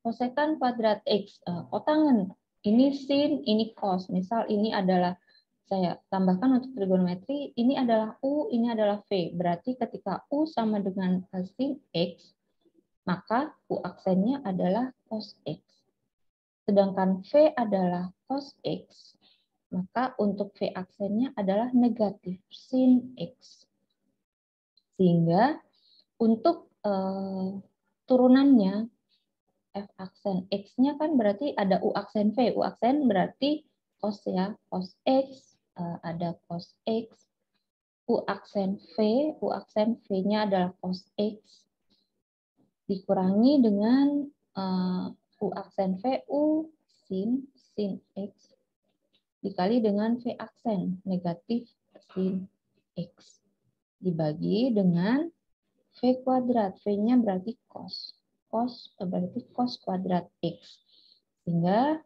Speaker 1: kosekan kuadrat X, kotangan ini sin, ini cos. Misal ini adalah, saya tambahkan untuk trigonometri, ini adalah U, ini adalah V. Berarti ketika U sama dengan sin X, maka U aksennya adalah cos X. Sedangkan V adalah cos X, maka untuk V aksennya adalah negatif sin X. Sehingga untuk turunannya F aksen X-nya kan berarti ada U aksen V. U aksen berarti cos ya, cos X, ada cos X. U aksen V-nya adalah cos X. Dikurangi dengan U aksen VU sin X. Dikali dengan V aksen negatif sin X. Dibagi dengan V kuadrat. V-nya berarti cos. Berarti cos kuadrat X. Sehingga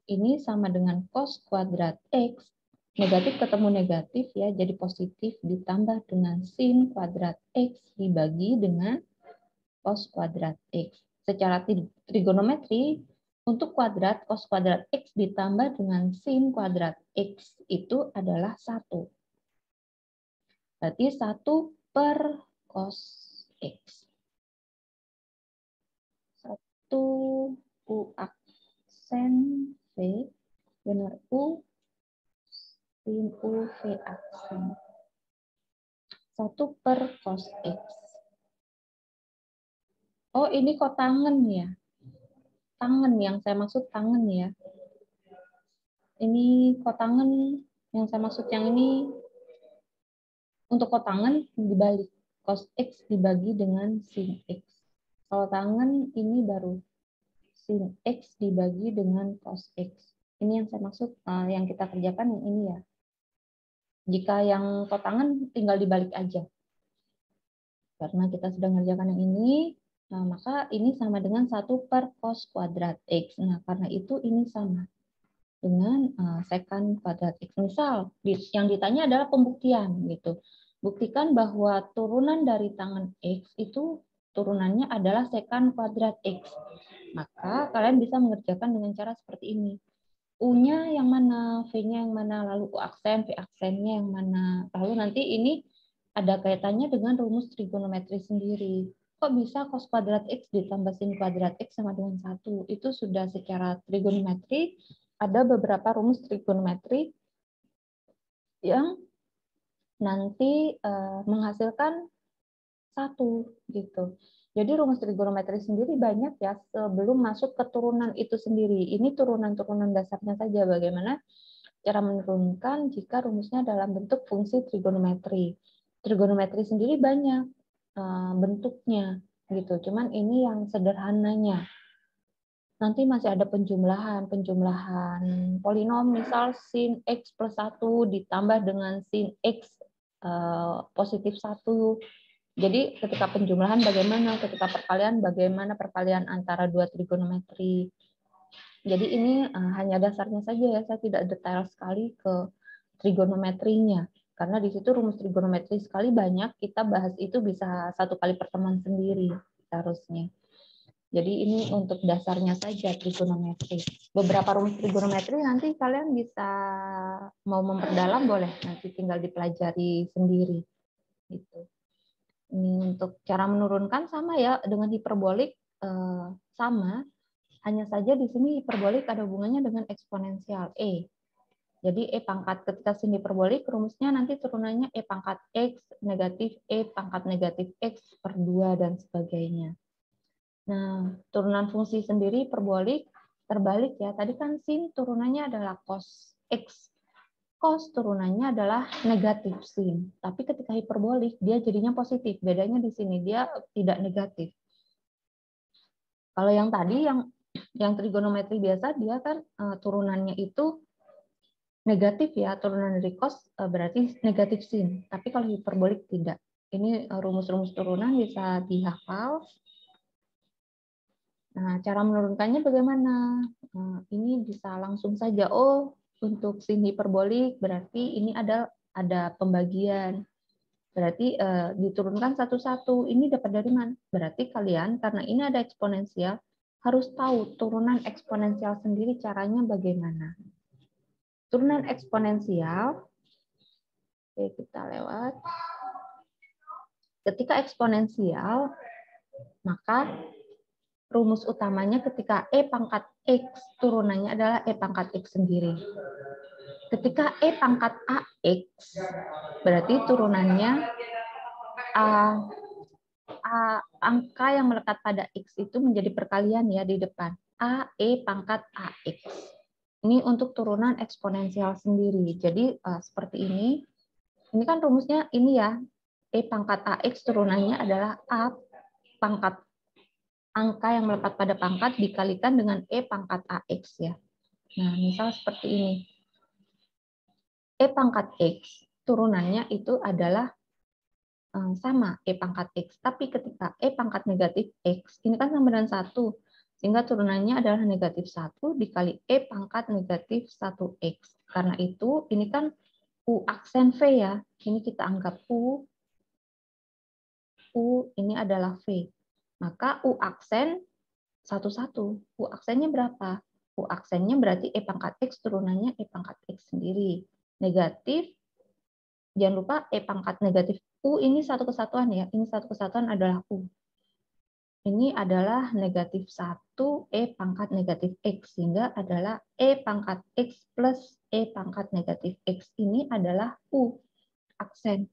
Speaker 1: ini sama dengan cos kuadrat X. Negatif ketemu negatif ya, jadi positif ditambah dengan sin kuadrat X dibagi dengan cos kuadrat X. Secara trigonometri, untuk kuadrat, cos kuadrat X ditambah dengan sin kuadrat X itu adalah 1. Berarti 1 per cos X. 1 U aksen V, benar U, sin U V aksen. 1 per cos X. Oh, ini kotangen ya. Tangen yang saya maksud tangen ya. Ini kotangen yang saya maksud yang ini. Untuk kotangen dibalik. Cos X dibagi dengan sin X. Kalau tangen ini baru sin X dibagi dengan cos X. Ini yang saya maksud, yang kita kerjakan yang ini ya. Jika yang kotangen tinggal dibalik aja. Karena kita sudah mengerjakan yang ini, nah, maka ini sama dengan 1 per cos kuadrat X. Nah, karena itu ini sama dengan secant kuadrat X. Misal, yang ditanya adalah pembuktian. Gitu. Buktikan bahwa turunan dari tangen X itu turunannya adalah secant kuadrat X. Maka kalian bisa mengerjakan dengan cara seperti ini. U-nya yang mana, V-nya yang mana, lalu U aksen, V aksennya yang mana. Lalu nanti ini ada kaitannya dengan rumus trigonometri sendiri. Kok bisa cos kuadrat X ditambah sin kuadrat X sama dengan 1? Itu sudah secara trigonometri, ada beberapa rumus trigonometri yang nanti menghasilkan 1 gitu. Jadi rumus trigonometri sendiri banyak ya sebelum masuk ke turunan itu sendiri. Ini turunan-turunan dasarnya saja bagaimana cara menurunkan jika rumusnya dalam bentuk fungsi trigonometri. Trigonometri sendiri banyak bentuknya gitu. Cuman ini yang sederhananya. Nanti masih ada penjumlahan polinom, misal sin X plus 1 ditambah dengan sin X positif 1. Jadi ketika penjumlahan bagaimana, ketika perkalian bagaimana perkalian antara dua trigonometri. Jadi ini hanya dasarnya saja ya, saya tidak detail sekali ke trigonometrinya. Karena di situ rumus trigonometri sekali banyak, kita bahas itu bisa 1 kali pertemuan sendiri seharusnya. Jadi ini untuk dasarnya saja trigonometri. Beberapa rumus trigonometri nanti kalian bisa mau memperdalam boleh, nanti tinggal dipelajari sendiri. Gitu. Ini untuk cara menurunkan sama ya dengan hiperbolik sama, hanya saja di sini hiperbolik ada hubungannya dengan eksponensial E. Jadi E pangkat ketika sini hiperbolik rumusnya nanti turunannya E pangkat X negatif E pangkat negatif X per 2 dan sebagainya. Nah, turunan fungsi sendiri hiperbolik terbalik ya. Tadi kan sin turunannya adalah cos X. Cos turunannya adalah negatif sin. Tapi ketika hiperbolik, dia jadinya positif. Bedanya di sini, dia tidak negatif. Kalau yang tadi, yang trigonometri biasa, dia kan turunannya itu negatif ya. Turunan dari cos berarti negatif sin. Tapi kalau hiperbolik tidak. Ini rumus-rumus turunan bisa dihafal. Nah, cara menurunkannya bagaimana? Ini bisa langsung saja. Oh, untuk sin hiperbolik berarti ini ada pembagian. Berarti diturunkan satu-satu. Ini dapat dari mana? Berarti kalian karena ini ada eksponensial harus tahu turunan eksponensial sendiri caranya bagaimana. Turunan eksponensial, oke kita lewat. Ketika eksponensial, maka rumus utamanya ketika E pangkat X turunannya adalah E pangkat X sendiri. Ketika E pangkat AX, berarti turunannya angka yang melekat pada X itu menjadi perkalian ya di depan. AE pangkat AX. Ini untuk turunan eksponensial sendiri. Jadi seperti ini. Ini kan rumusnya ini ya. E pangkat AX turunannya adalah A pangkat angka yang melekat pada pangkat dikalikan dengan E pangkat AX ya. Nah, misal seperti ini. E pangkat X turunannya itu adalah sama E pangkat X. Tapi ketika E pangkat negatif X, ini kan sama dengan 1. Sehingga turunannya adalah negatif 1 dikali E pangkat negatif 1X. Karena itu, ini kan U aksen V ya. Ini kita anggap U ini adalah V. Maka U aksen 1, 1. U aksennya berapa? U aksennya berarti E pangkat X turunannya E pangkat X sendiri. Negatif, jangan lupa E pangkat negatif U ini satu kesatuan ya. Ini satu kesatuan adalah U. Ini adalah negatif 1 E pangkat negatif X. Sehingga adalah E pangkat X plus E pangkat negatif X. Ini adalah U aksen.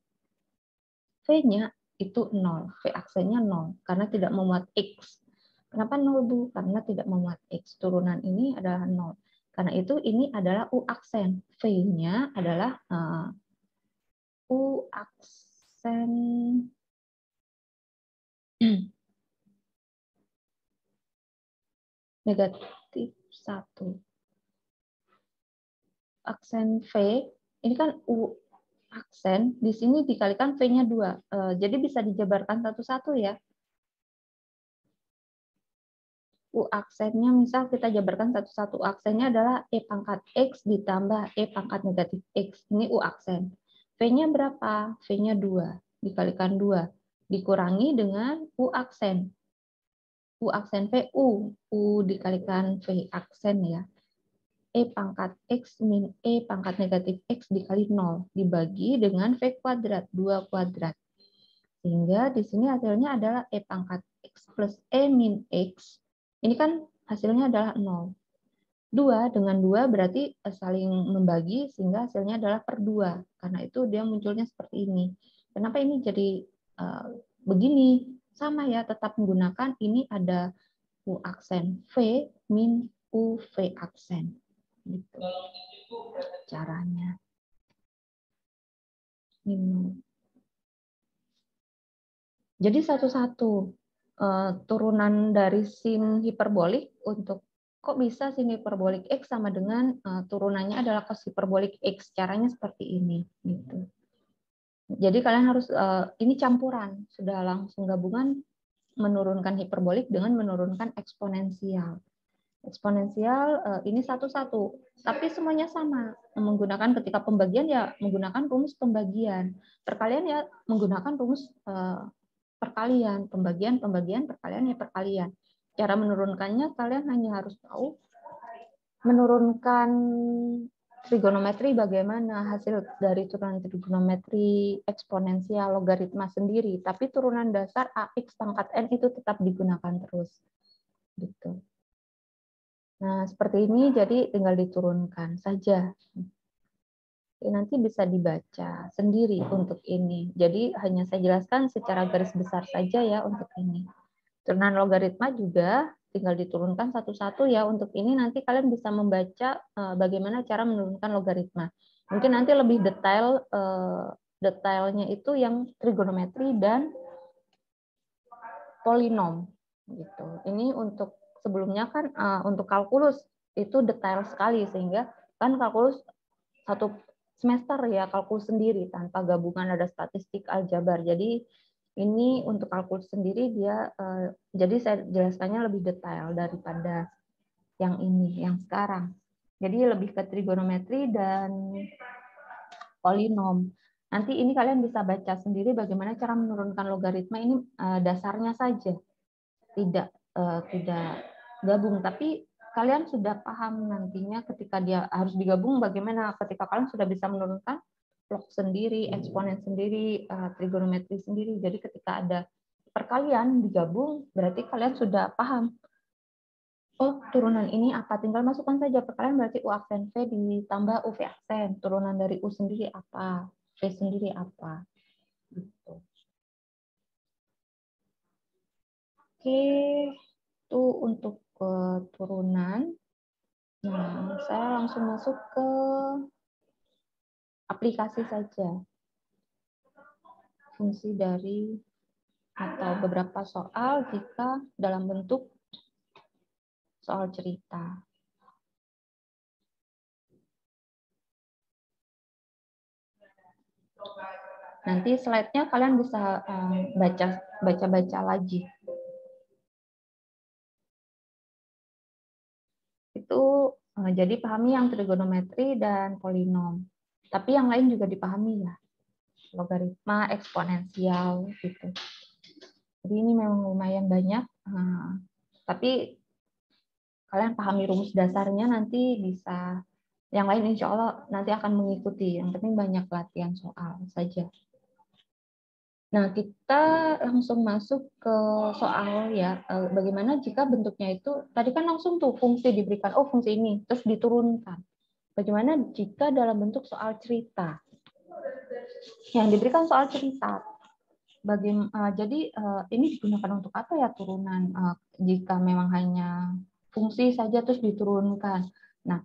Speaker 1: V-nya itu 0. V aksennya 0 karena tidak memuat X. Kenapa 0, Bu? Karena tidak memuat X. Turunan ini adalah 0. Karena itu ini adalah U aksen. V-nya adalah U aksen negatif 1. Aksen V, ini kan U aksen, di sini dikalikan V-nya 2. Jadi bisa dijabarkan satu-satu ya. U aksennya misal kita jabarkan satu-satu. Aksennya adalah E pangkat X ditambah E pangkat negatif X. Ini U aksen. V-nya berapa? V-nya 2. Dikalikan 2. Dikurangi dengan U aksen. U aksen V, U. U dikalikan V aksen ya. E pangkat X min E pangkat negatif X dikali 0. Dibagi dengan V kuadrat, 2 kuadrat. Sehingga di sini hasilnya adalah E pangkat X plus E min X. Ini kan hasilnya adalah 0. 2 dengan 2 berarti saling membagi sehingga hasilnya adalah per 2. Karena itu dia munculnya seperti ini. Kenapa ini jadi begini? Sama ya, tetap menggunakan ini ada U aksen V min U V aksen. Gitu. Caranya. Ini. Jadi satu-satu. Turunan dari sin hiperbolik untuk kok bisa sin hiperbolik X sama dengan turunannya adalah cos hiperbolik X. Caranya seperti ini. Gitu. Jadi kalian harus, ini campuran. Sudah langsung gabungan menurunkan hiperbolik dengan menurunkan eksponensial. Eksponensial ini satu-satu. Tapi semuanya sama. Menggunakan ketika pembagian ya menggunakan rumus pembagian. Perkalian ya menggunakan rumus perkalian, pembagian, perkalian, ya perkalian. Cara menurunkannya kalian hanya harus tahu menurunkan trigonometri bagaimana hasil dari turunan trigonometri eksponensial logaritma sendiri, tapi turunan dasar AX pangkat N itu tetap digunakan terus. Gitu. Nah, seperti ini jadi tinggal diturunkan saja. Nanti bisa dibaca sendiri untuk ini. Jadi hanya saya jelaskan secara garis besar saja ya untuk ini. Turunan logaritma juga tinggal diturunkan satu-satu ya untuk ini. Nanti kalian bisa membaca bagaimana cara menurunkan logaritma. Mungkin nanti lebih detail detailnya itu yang trigonometri dan polinom gitu. Ini untuk sebelumnya kan untuk kalkulus itu detail sekali sehingga kan kalkulus satu semester ya kalkulus sendiri tanpa gabungan ada statistik aljabar. Jadi ini untuk kalkulus sendiri dia jadi saya jelaskannya lebih detail daripada yang ini yang sekarang. Jadi lebih ke trigonometri dan polinom. Nanti ini kalian bisa baca sendiri bagaimana cara menurunkan logaritma ini dasarnya saja. Tidak gabung tapi kalian sudah paham nantinya ketika dia harus digabung bagaimana ketika kalian sudah bisa menurunkan log sendiri, eksponen sendiri, trigonometri sendiri. Jadi ketika ada perkalian digabung berarti kalian sudah paham. Oh, turunan ini apa? Tinggal masukkan saja perkalian berarti U aksen V ditambah U V aksen. Turunan dari U sendiri apa? V sendiri apa? Gitu. Oke, itu untuk turunan. Nah, saya langsung masuk ke aplikasi saja. Fungsi dari atau beberapa soal jika dalam bentuk soal cerita. Nanti slide-nya kalian bisa baca lagi. Itu jadi pahami yang trigonometri dan polinom. Tapi yang lain juga dipahami ya. Logaritma, eksponensial gitu. Jadi ini memang lumayan banyak. Tapi kalian pahami rumus dasarnya, nanti bisa yang lain insya Allah nanti akan mengikuti. Yang penting banyak latihan soal saja. Nah, kita langsung masuk ke soal ya. Bagaimana jika bentuknya itu, tadi kan langsung tuh fungsi diberikan, oh fungsi ini, terus diturunkan. Bagaimana jika dalam bentuk soal cerita? Yang diberikan soal cerita. Jadi ini digunakan untuk apa ya turunan? Jika memang hanya fungsi saja terus diturunkan. Nah,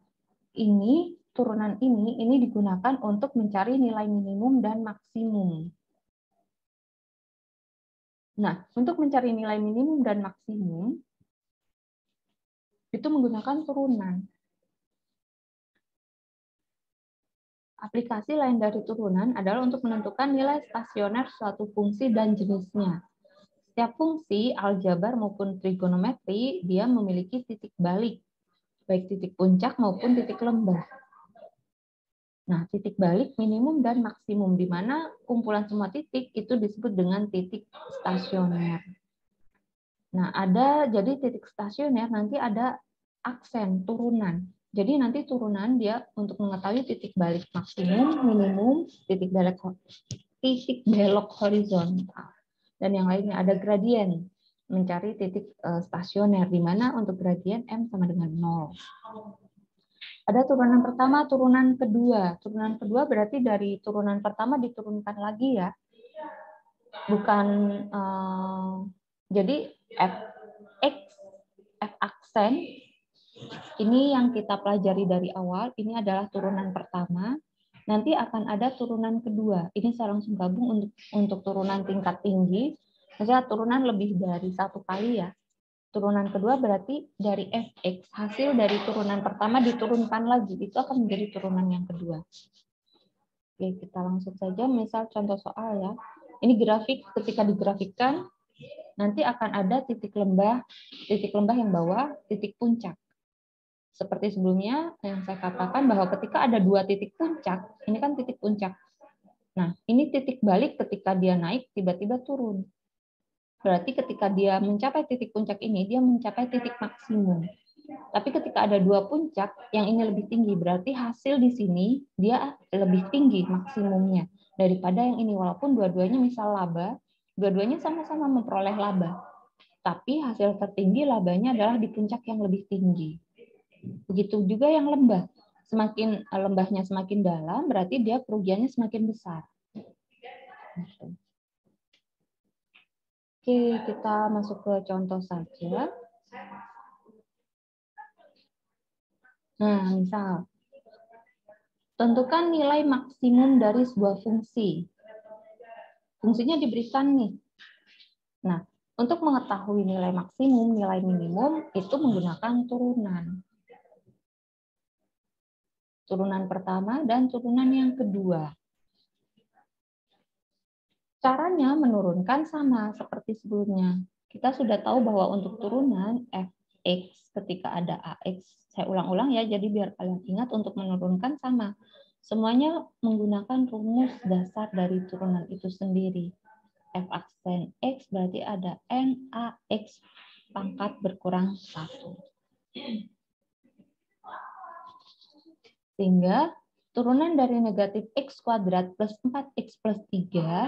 Speaker 1: ini turunan ini digunakan untuk mencari nilai minimum dan maksimum. Nah, untuk mencari nilai minimum dan maksimum, itu menggunakan turunan. Aplikasi lain dari turunan adalah untuk menentukan nilai stasioner suatu fungsi dan jenisnya. Setiap fungsi, aljabar maupun trigonometri, dia memiliki titik balik, baik titik puncak maupun titik lembah. Nah, titik balik minimum dan maksimum, di mana kumpulan semua titik itu disebut dengan titik stasioner. Nah, jadi titik stasioner nanti ada aksen turunan. Jadi nanti turunan dia untuk mengetahui titik balik maksimum, minimum, titik belok horizontal. Dan yang lainnya ada gradien, mencari titik stasioner, di mana untuk gradien M sama dengan 0. Ada turunan pertama, turunan kedua. Turunan kedua berarti dari turunan pertama diturunkan lagi ya. Bukan, jadi F aksen, ini yang kita pelajari dari awal, ini adalah turunan pertama. Nanti akan ada turunan kedua. Ini saya langsung gabung untuk turunan tingkat tinggi. Maksudnya turunan lebih dari satu kali ya. Turunan kedua berarti dari fx, hasil dari turunan pertama diturunkan lagi. Itu akan menjadi turunan yang kedua. Oke, kita langsung saja. Misal contoh soal ya. Ini grafik, ketika digrafikkan, nanti akan ada titik lembah yang bawah, titik puncak. Seperti sebelumnya yang saya katakan bahwa ketika ada dua titik puncak, ini kan titik puncak. Nah, ini titik balik ketika dia naik, tiba-tiba turun. Berarti ketika dia mencapai titik puncak ini, dia mencapai titik maksimum. Tapi ketika ada dua puncak, yang ini lebih tinggi, berarti hasil di sini dia lebih tinggi maksimumnya daripada yang ini. Walaupun dua-duanya misal laba, dua-duanya sama-sama memperoleh laba. Tapi hasil tertinggi labanya adalah di puncak yang lebih tinggi. Begitu juga yang lembah. Semakin lembahnya semakin dalam, berarti dia kerugiannya semakin besar. Oke, kita masuk ke contoh saja. Nah, misal, tentukan nilai maksimum dari sebuah fungsi. Fungsinya diberikan nih. Nah, untuk mengetahui nilai maksimum, nilai minimum, itu menggunakan turunan. Turunan pertama dan turunan yang kedua. Caranya menurunkan sama seperti sebelumnya. Kita sudah tahu bahwa untuk turunan fx ketika ada ax, saya ulang-ulang ya, jadi biar kalian ingat untuk menurunkan sama. Semuanya menggunakan rumus dasar dari turunan itu sendiri. F aksen x berarti ada n ax pangkat berkurang 1. Sehingga turunan dari negatif x kuadrat plus 4x plus 3,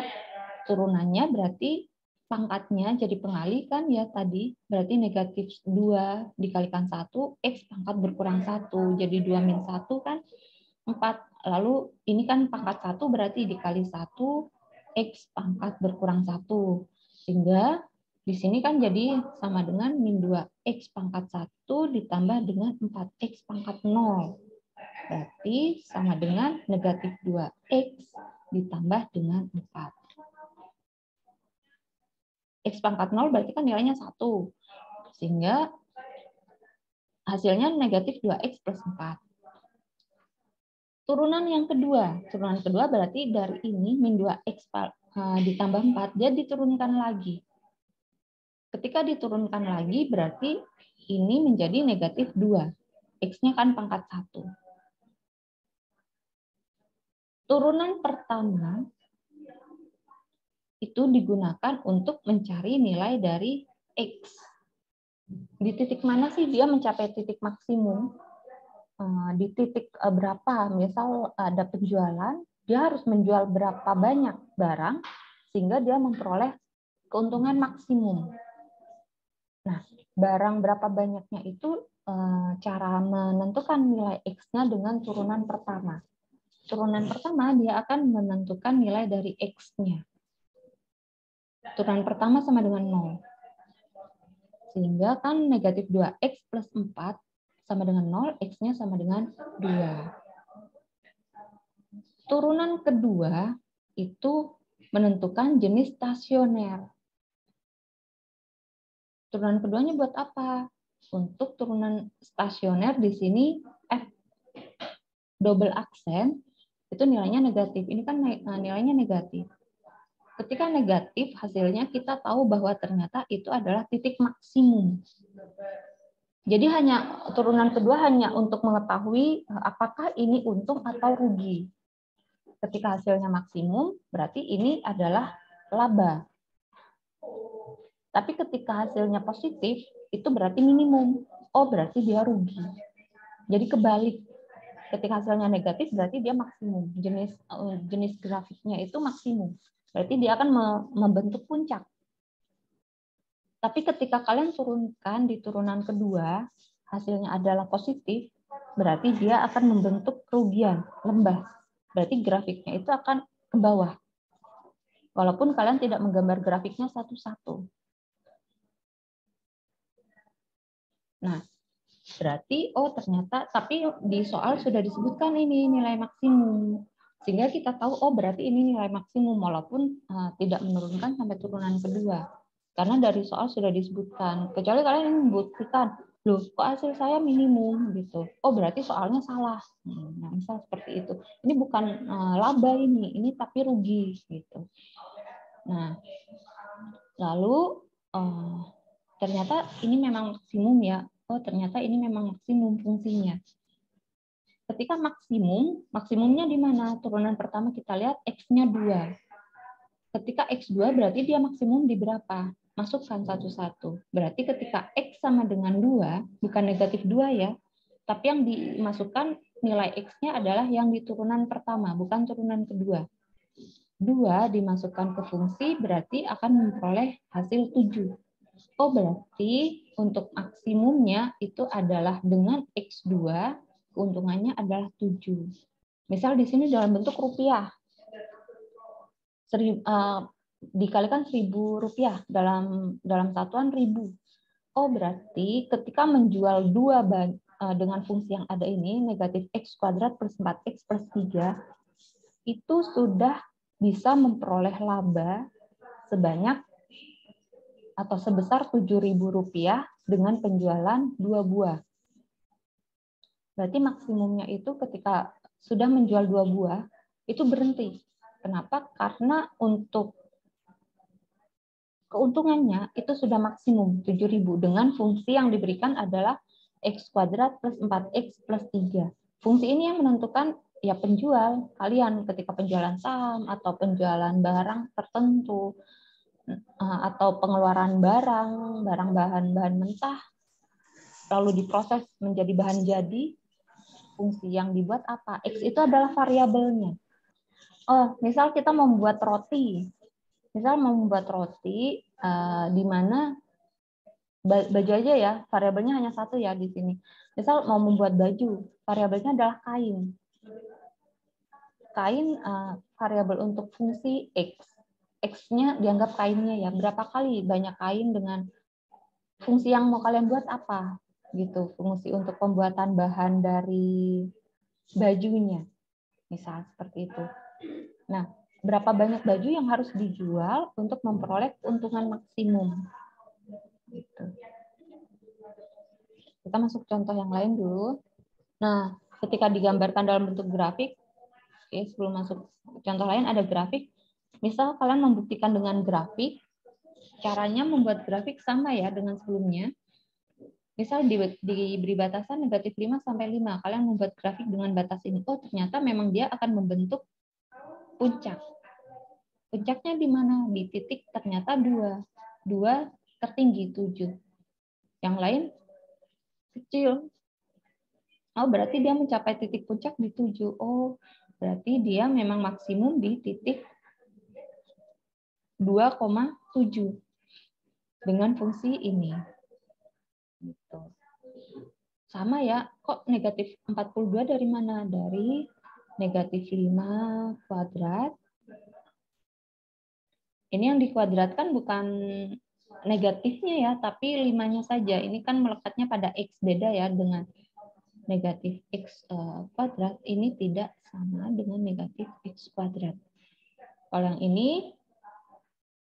Speaker 1: turunannya berarti pangkatnya jadi pengalih kan ya tadi, berarti negatif 2 dikalikan 1, x pangkat berkurang 1, jadi 2 min 1 kan 4. Lalu ini kan pangkat 1 berarti dikali 1, x pangkat berkurang 1. Sehingga Di sini kan jadi sama dengan min 2x pangkat 1 ditambah dengan 4x pangkat 0. Berarti sama dengan negatif 2x ditambah dengan 4. X pangkat 0 berarti kan nilainya 1. Sehingga hasilnya negatif 2x plus 4. Turunan yang kedua. Turunan kedua berarti dari ini min 2x ditambah 4, dia diturunkan lagi. Ketika diturunkan lagi berarti ini menjadi negatif 2. X-nya kan pangkat 1. Turunan pertama itu digunakan untuk mencari nilai dari X. Di titik mana sih dia mencapai titik maksimum? Di titik berapa? Misal ada penjualan, dia harus menjual berapa banyak barang sehingga dia memperoleh keuntungan maksimum. Nah, barang berapa banyaknya itu cara menentukan nilai X-nya dengan turunan pertama. Turunan pertama dia akan menentukan nilai dari X-nya. Turunan pertama sama dengan 0. Sehingga kan negatif 2x plus 4 sama dengan 0, X-nya sama dengan 2. Turunan kedua itu menentukan jenis stasioner. Turunan keduanya buat apa? Untuk turunan stasioner di sini F double aksen itu nilainya negatif. Ini kan nilainya negatif. Ketika negatif, hasilnya kita tahu bahwa ternyata itu adalah titik maksimum. Jadi hanya turunan kedua hanya untuk mengetahui apakah ini untung atau rugi. Ketika hasilnya maksimum, berarti ini adalah laba. Tapi ketika hasilnya positif, itu berarti minimum. Oh, berarti dia rugi. Jadi kebalik. Ketika hasilnya negatif, berarti dia maksimum. Jenis grafiknya itu maksimum. Berarti dia akan membentuk puncak. Tapi ketika kalian turunkan di turunan kedua, hasilnya adalah positif, berarti dia akan membentuk kerugian, lembah. Berarti grafiknya itu akan ke bawah. Walaupun kalian tidak menggambar grafiknya satu-satu. Nah, berarti ternyata tapi di soal sudah disebutkan ini nilai maksimum. Sehingga kita tahu berarti ini nilai maksimum walaupun tidak menurunkan sampai turunan kedua. Karena dari soal sudah disebutkan. Kecuali kalian membuktikan, loh kok hasil saya minimum gitu. Oh berarti soalnya salah. Nah, misal seperti itu. Ini bukan laba ini tapi rugi gitu. Nah, lalu ternyata ini memang maksimum ya. Oh, ternyata ini memang maksimum fungsinya. Ketika maksimumnya di mana? Turunan pertama kita lihat X-nya 2. Ketika X2 berarti dia maksimum di berapa? Masukkan satu-satu. Berarti ketika X sama dengan 2, bukan negatif 2 ya, tapi yang dimasukkan nilai X-nya adalah yang di turunan pertama, bukan turunan kedua. 2 dimasukkan ke fungsi berarti akan memperoleh hasil 7. Oh, berarti untuk maksimumnya itu adalah dengan X2, keuntungannya adalah 7. Misal di sini dalam bentuk rupiah. Dikalikan 1.000 rupiah dalam satuan 1.000. Oh, berarti ketika menjual 2 dengan fungsi yang ada ini, negatif X kuadrat plus 4X plus 3, itu sudah bisa memperoleh laba sebanyak atau sebesar 7.000 rupiah dengan penjualan 2 buah. Berarti maksimumnya itu ketika sudah menjual 2 buah, itu berhenti. Kenapa? Karena untuk keuntungannya itu sudah maksimum 7.000 dengan fungsi yang diberikan adalah X kuadrat plus 4X plus 3. Fungsi ini yang menentukan ya penjual, kalian ketika penjualan saham atau penjualan barang tertentu, atau pengeluaran barang bahan mentah lalu diproses menjadi bahan jadi, fungsi yang dibuat apa? X itu adalah variabelnya. Misal kita mau membuat roti. Di mana baju aja ya, variabelnya hanya satu ya di sini. Misal mau membuat baju, variabelnya adalah kain. Kain variabel untuk fungsi X. X-nya dianggap kainnya ya. Berapa kali banyak kain dengan fungsi yang mau kalian buat apa? Gitu. Fungsi untuk pembuatan bahan dari bajunya. Misal seperti itu. Nah, berapa banyak baju yang harus dijual untuk memperoleh keuntungan maksimum. Gitu. Kita masuk contoh yang lain dulu. Nah, ketika digambarkan dalam bentuk grafik, oke, sebelum masuk contoh lain ada grafik. Misal kalian membuktikan dengan grafik, caranya membuat grafik sama ya dengan sebelumnya. Misal diberi batasan negatif 5 sampai 5, kalian membuat grafik dengan batas ini. Oh, ternyata memang dia akan membentuk puncak. Puncaknya di mana? Di titik ternyata 2. 2 tertinggi 7. Yang lain kecil. Oh, berarti dia mencapai titik puncak di 7. Oh, berarti dia memang maksimum di titik 2,7 dengan fungsi ini. Gitu. Sama ya, kok negatif 42 dari mana? Dari negatif 5 kuadrat. Ini yang dikuadratkan bukan negatifnya ya, tapi 5-nya saja. Ini kan melekatnya pada X, beda ya dengan negatif X kuadrat. Ini tidak sama dengan negatif X kuadrat. Kalau yang ini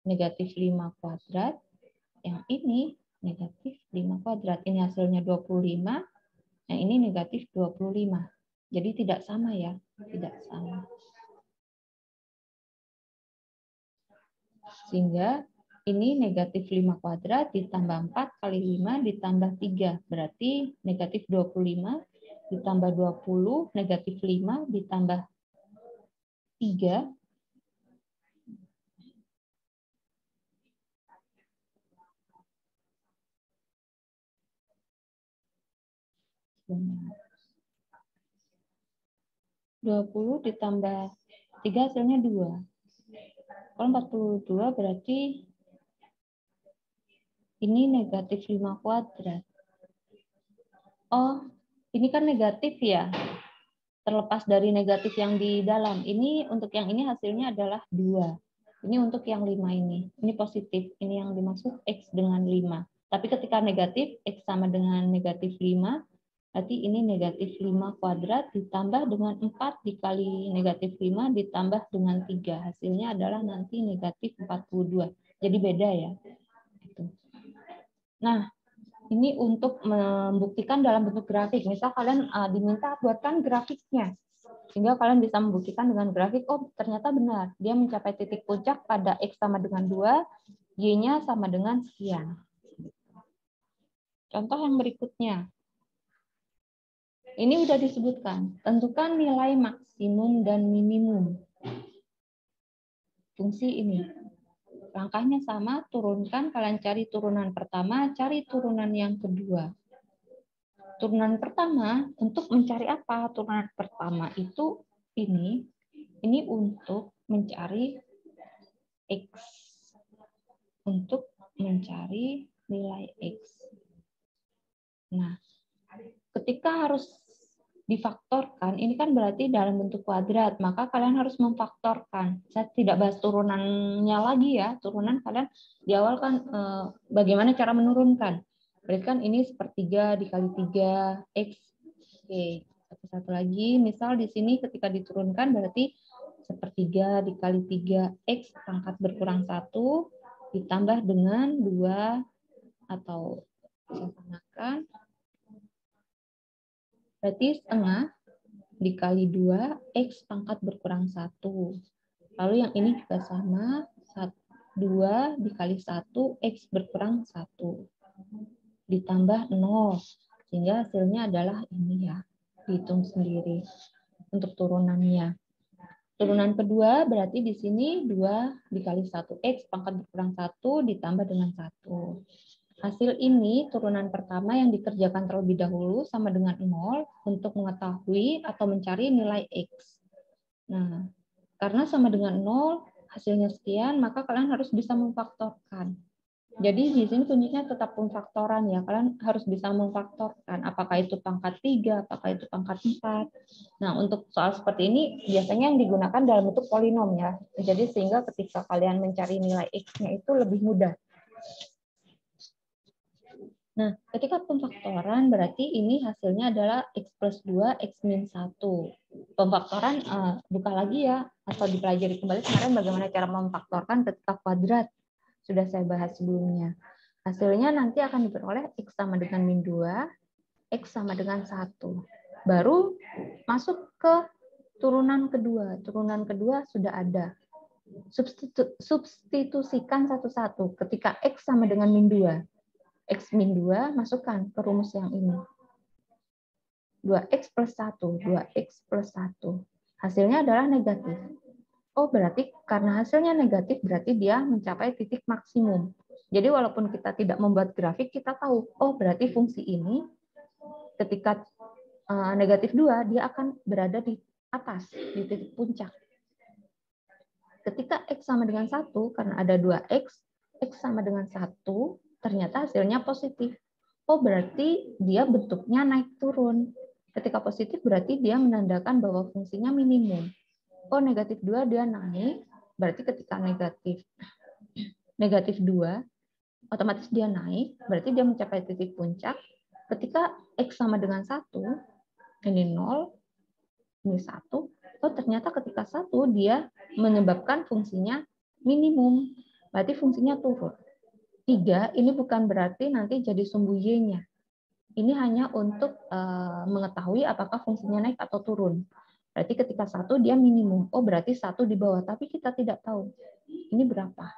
Speaker 1: negatif 5 kuadrat, yang ini negatif 5 kuadrat. Ini hasilnya 25, yang ini negatif 25. Jadi tidak sama ya, tidak sama. Sehingga ini negatif 5 kuadrat ditambah 4 kali 5 ditambah 3. Berarti negatif 25 ditambah 20, negatif 5 ditambah 3. Benar. 20 ditambah 3 hasilnya 2. Kalau 42 berarti ini negatif 5 kuadrat. Oh, ini kan negatif ya. Terlepas dari negatif yang di dalam. Ini untuk yang ini hasilnya adalah 2. Ini untuk yang 5 ini. Ini positif. Ini yang dimaksud X dengan 5. Tapi ketika negatif, X sama dengan negatif 5. Berarti ini negatif 5 kuadrat ditambah dengan 4 dikali negatif 5 ditambah dengan 3. Hasilnya adalah nanti negatif 42. Jadi beda ya. Nah, ini untuk membuktikan dalam bentuk grafik. Misal kalian diminta buatkan grafiknya. Sehingga kalian bisa membuktikan dengan grafik, oh ternyata benar. Dia mencapai titik puncak pada X sama dengan 2, Y-nya sama dengan sekian. Contoh yang berikutnya. Ini sudah disebutkan. Tentukan nilai maksimum dan minimum. Fungsi ini. Langkahnya sama, turunkan, kalian cari turunan pertama, cari turunan yang kedua. Turunan pertama, untuk mencari apa? Turunan pertama itu ini untuk mencari X. Untuk mencari nilai X. Nah, ketika harus difaktorkan, ini kan berarti dalam bentuk kuadrat, maka kalian harus memfaktorkan. Saya tidak bahas turunannya lagi ya, turunan kalian di awal kan bagaimana cara menurunkan. Berarti kan ini sepertiga dikali 3 X. Oke, satu lagi, misal di sini ketika diturunkan berarti sepertiga dikali 3 X pangkat berkurang 1 ditambah dengan 2 atau saya samakan. Berarti setengah dikali 2, X pangkat berkurang 1. Lalu yang ini juga sama, 2 dikali 1, X berkurang 1. Ditambah 0. Sehingga hasilnya adalah ini ya. Dihitung sendiri untuk turunannya. Turunan kedua berarti di sini 2 dikali 1, X pangkat berkurang 1 ditambah dengan 1. Hasil ini, turunan pertama yang dikerjakan terlebih dahulu sama dengan 0 untuk mengetahui atau mencari nilai X. Nah, karena sama dengan 0, hasilnya sekian, maka kalian harus bisa memfaktorkan. Jadi di sini kuncinya tetap pemfaktoran ya. Kalian harus bisa memfaktorkan. Apakah itu pangkat 3, apakah itu pangkat 4. Nah, untuk soal seperti ini biasanya yang digunakan dalam bentuk polinom ya. Jadi sehingga ketika kalian mencari nilai X-nya itu lebih mudah. Nah, ketika pemfaktoran berarti ini hasilnya adalah X plus 2, X min 1. Pemfaktoran buka lagi ya, atau dipelajari kembali kemarin bagaimana cara memfaktorkan ketika kuadrat. Sudah saya bahas sebelumnya. Hasilnya nanti akan diperoleh X sama dengan min 2, X sama dengan 1. Baru masuk ke turunan kedua. Turunan kedua sudah ada. Substitusikan satu-satu. Ketika X sama dengan min 2. X min 2 masukkan ke rumus yang ini. 2X plus 1. 2X plus 1. Hasilnya adalah negatif. Oh, berarti karena hasilnya negatif, berarti dia mencapai titik maksimum. Jadi walaupun kita tidak membuat grafik, kita tahu, oh berarti fungsi ini ketika negatif 2, dia akan berada di atas, di titik puncak. Ketika X sama dengan 1, karena ada 2X, X sama dengan 1, ternyata hasilnya positif. Oh, berarti dia bentuknya naik turun. Ketika positif, berarti dia menandakan bahwa fungsinya minimum. Oh, negatif 2 dia naik, berarti ketika negatif 2, otomatis dia naik, berarti dia mencapai titik puncak. Ketika X sama dengan 1, ini 0, ini 1, oh ternyata ketika 1 dia menyebabkan fungsinya minimum, berarti fungsinya turun. 3, ini bukan berarti nanti jadi sumbu Y-nya. Ini hanya untuk mengetahui apakah fungsinya naik atau turun. Berarti ketika 1 dia minimum. Oh, berarti 1 di bawah. Tapi kita tidak tahu. Ini berapa.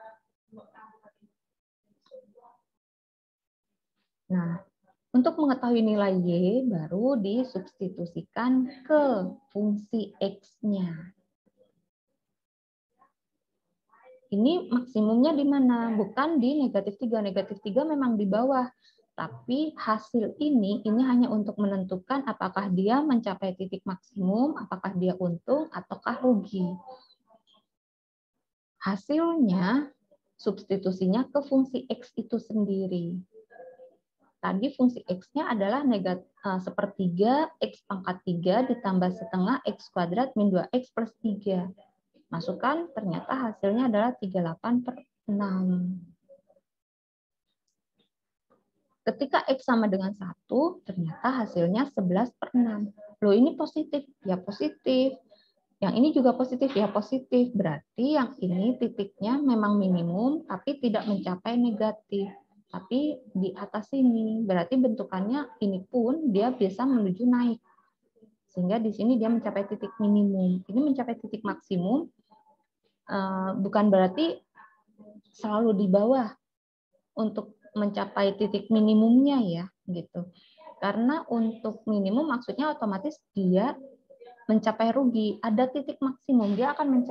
Speaker 1: Nah, untuk mengetahui nilai Y, baru disubstitusikan ke fungsi X-nya. Ini maksimumnya di mana? Bukan di negatif 3. Negatif 3 memang di bawah. Tapi hasil ini hanya untuk menentukan apakah dia mencapai titik maksimum, apakah dia untung, ataukah rugi. Hasilnya, substitusinya ke fungsi X itu sendiri. Tadi fungsi X-nya adalah sepertiga X pangkat 3 ditambah setengah X kuadrat min 2X plus 3. Masukkan, ternyata hasilnya adalah 38/6. Ketika X sama dengan 1, ternyata hasilnya 11/6. Loh, ini positif. Ya positif. Yang ini juga positif. Ya positif. Berarti yang ini titiknya memang minimum, tapi tidak mencapai negatif. Tapi di atas ini. Berarti bentukannya ini pun dia bisa menuju naik. Sehingga di sini dia mencapai titik minimum. Ini mencapai titik maksimum. Bukan berarti selalu di bawah untuk mencapai titik minimumnya ya gitu. Karena untuk minimum maksudnya otomatis dia mencapai rugi. Ada titik maksimum, dia akan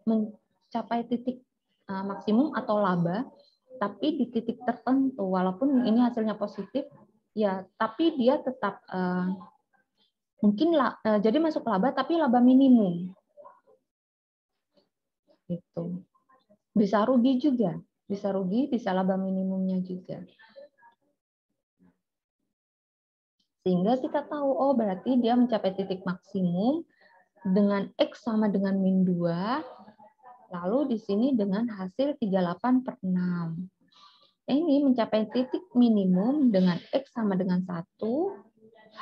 Speaker 1: mencapai titik maksimum atau laba, tapi di titik tertentu walaupun ini hasilnya positif ya, tapi dia tetap mungkin jadi masuk laba tapi laba minimum. Gitu. Bisa rugi juga. Bisa rugi, bisa laba minimumnya juga. Sehingga kita tahu, oh berarti dia mencapai titik maksimum dengan X sama dengan min 2, lalu di sini dengan hasil 38/6. Ini mencapai titik minimum dengan X sama dengan 1,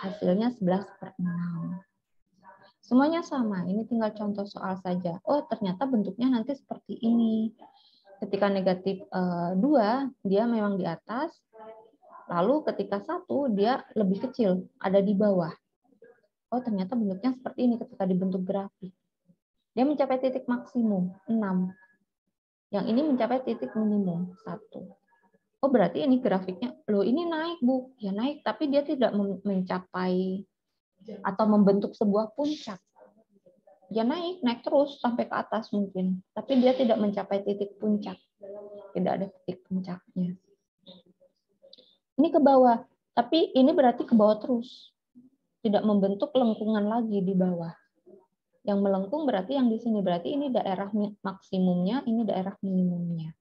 Speaker 1: hasilnya 11/6. Semuanya sama, ini tinggal contoh soal saja. Oh ternyata bentuknya nanti seperti ini. Ketika negatif 2, dia memang di atas. Lalu ketika 1, dia lebih kecil, ada di bawah. Oh, ternyata bentuknya seperti ini ketika dibentuk grafik. Dia mencapai titik maksimum, 6. Yang ini mencapai titik minimum, 1. Oh, berarti ini grafiknya, loh ini naik, Bu. Ya naik, tapi dia tidak mencapai atau membentuk sebuah puncak. Ya naik terus sampai ke atas mungkin. Tapi dia tidak mencapai titik puncak. Tidak ada titik puncaknya. Ini ke bawah. Tapi ini berarti ke bawah terus. Tidak membentuk lengkungan lagi di bawah. Yang melengkung berarti yang di sini. Berarti ini daerah maksimumnya, ini daerah minimumnya.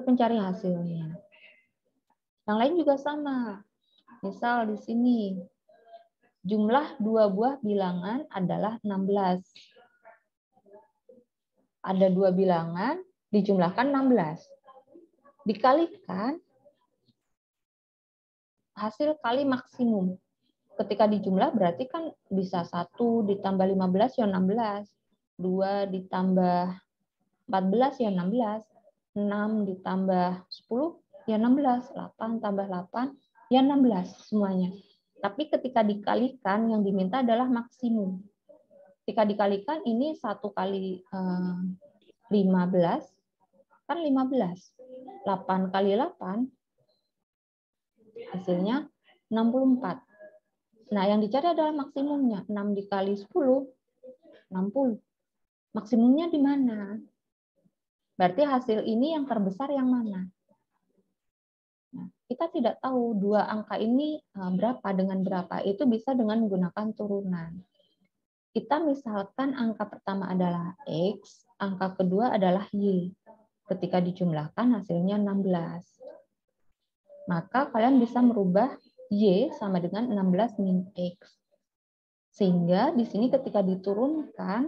Speaker 1: untuk mencari hasilnya. Yang lain juga sama. Misal di sini, jumlah 2 buah bilangan adalah 16. Ada 2 bilangan, dijumlahkan 16. Dikalikan hasil kali maksimum. Ketika dijumlah berarti kan bisa 1 ditambah 15 ya 16. 2 ditambah 14 ya 16. 6 ditambah 10 ya 16. 8 tambah 8 ya 16 semuanya. Tapi ketika dikalikan yang diminta adalah maksimum. Ketika dikalikan ini 1 kali 15 kan 15. 8 kali 8 hasilnya 64. Nah, yang dicari adalah maksimumnya. 6 dikali 10, 60. Maksimumnya di mana? Berarti hasil ini yang terbesar yang mana? Nah, kita tidak tahu 2 angka ini berapa dengan berapa. Itu bisa dengan menggunakan turunan. Kita misalkan angka pertama adalah X, angka kedua adalah Y. Ketika dijumlahkan hasilnya 16. Maka kalian bisa merubah Y sama dengan 16 min X. Sehingga di sini ketika diturunkan,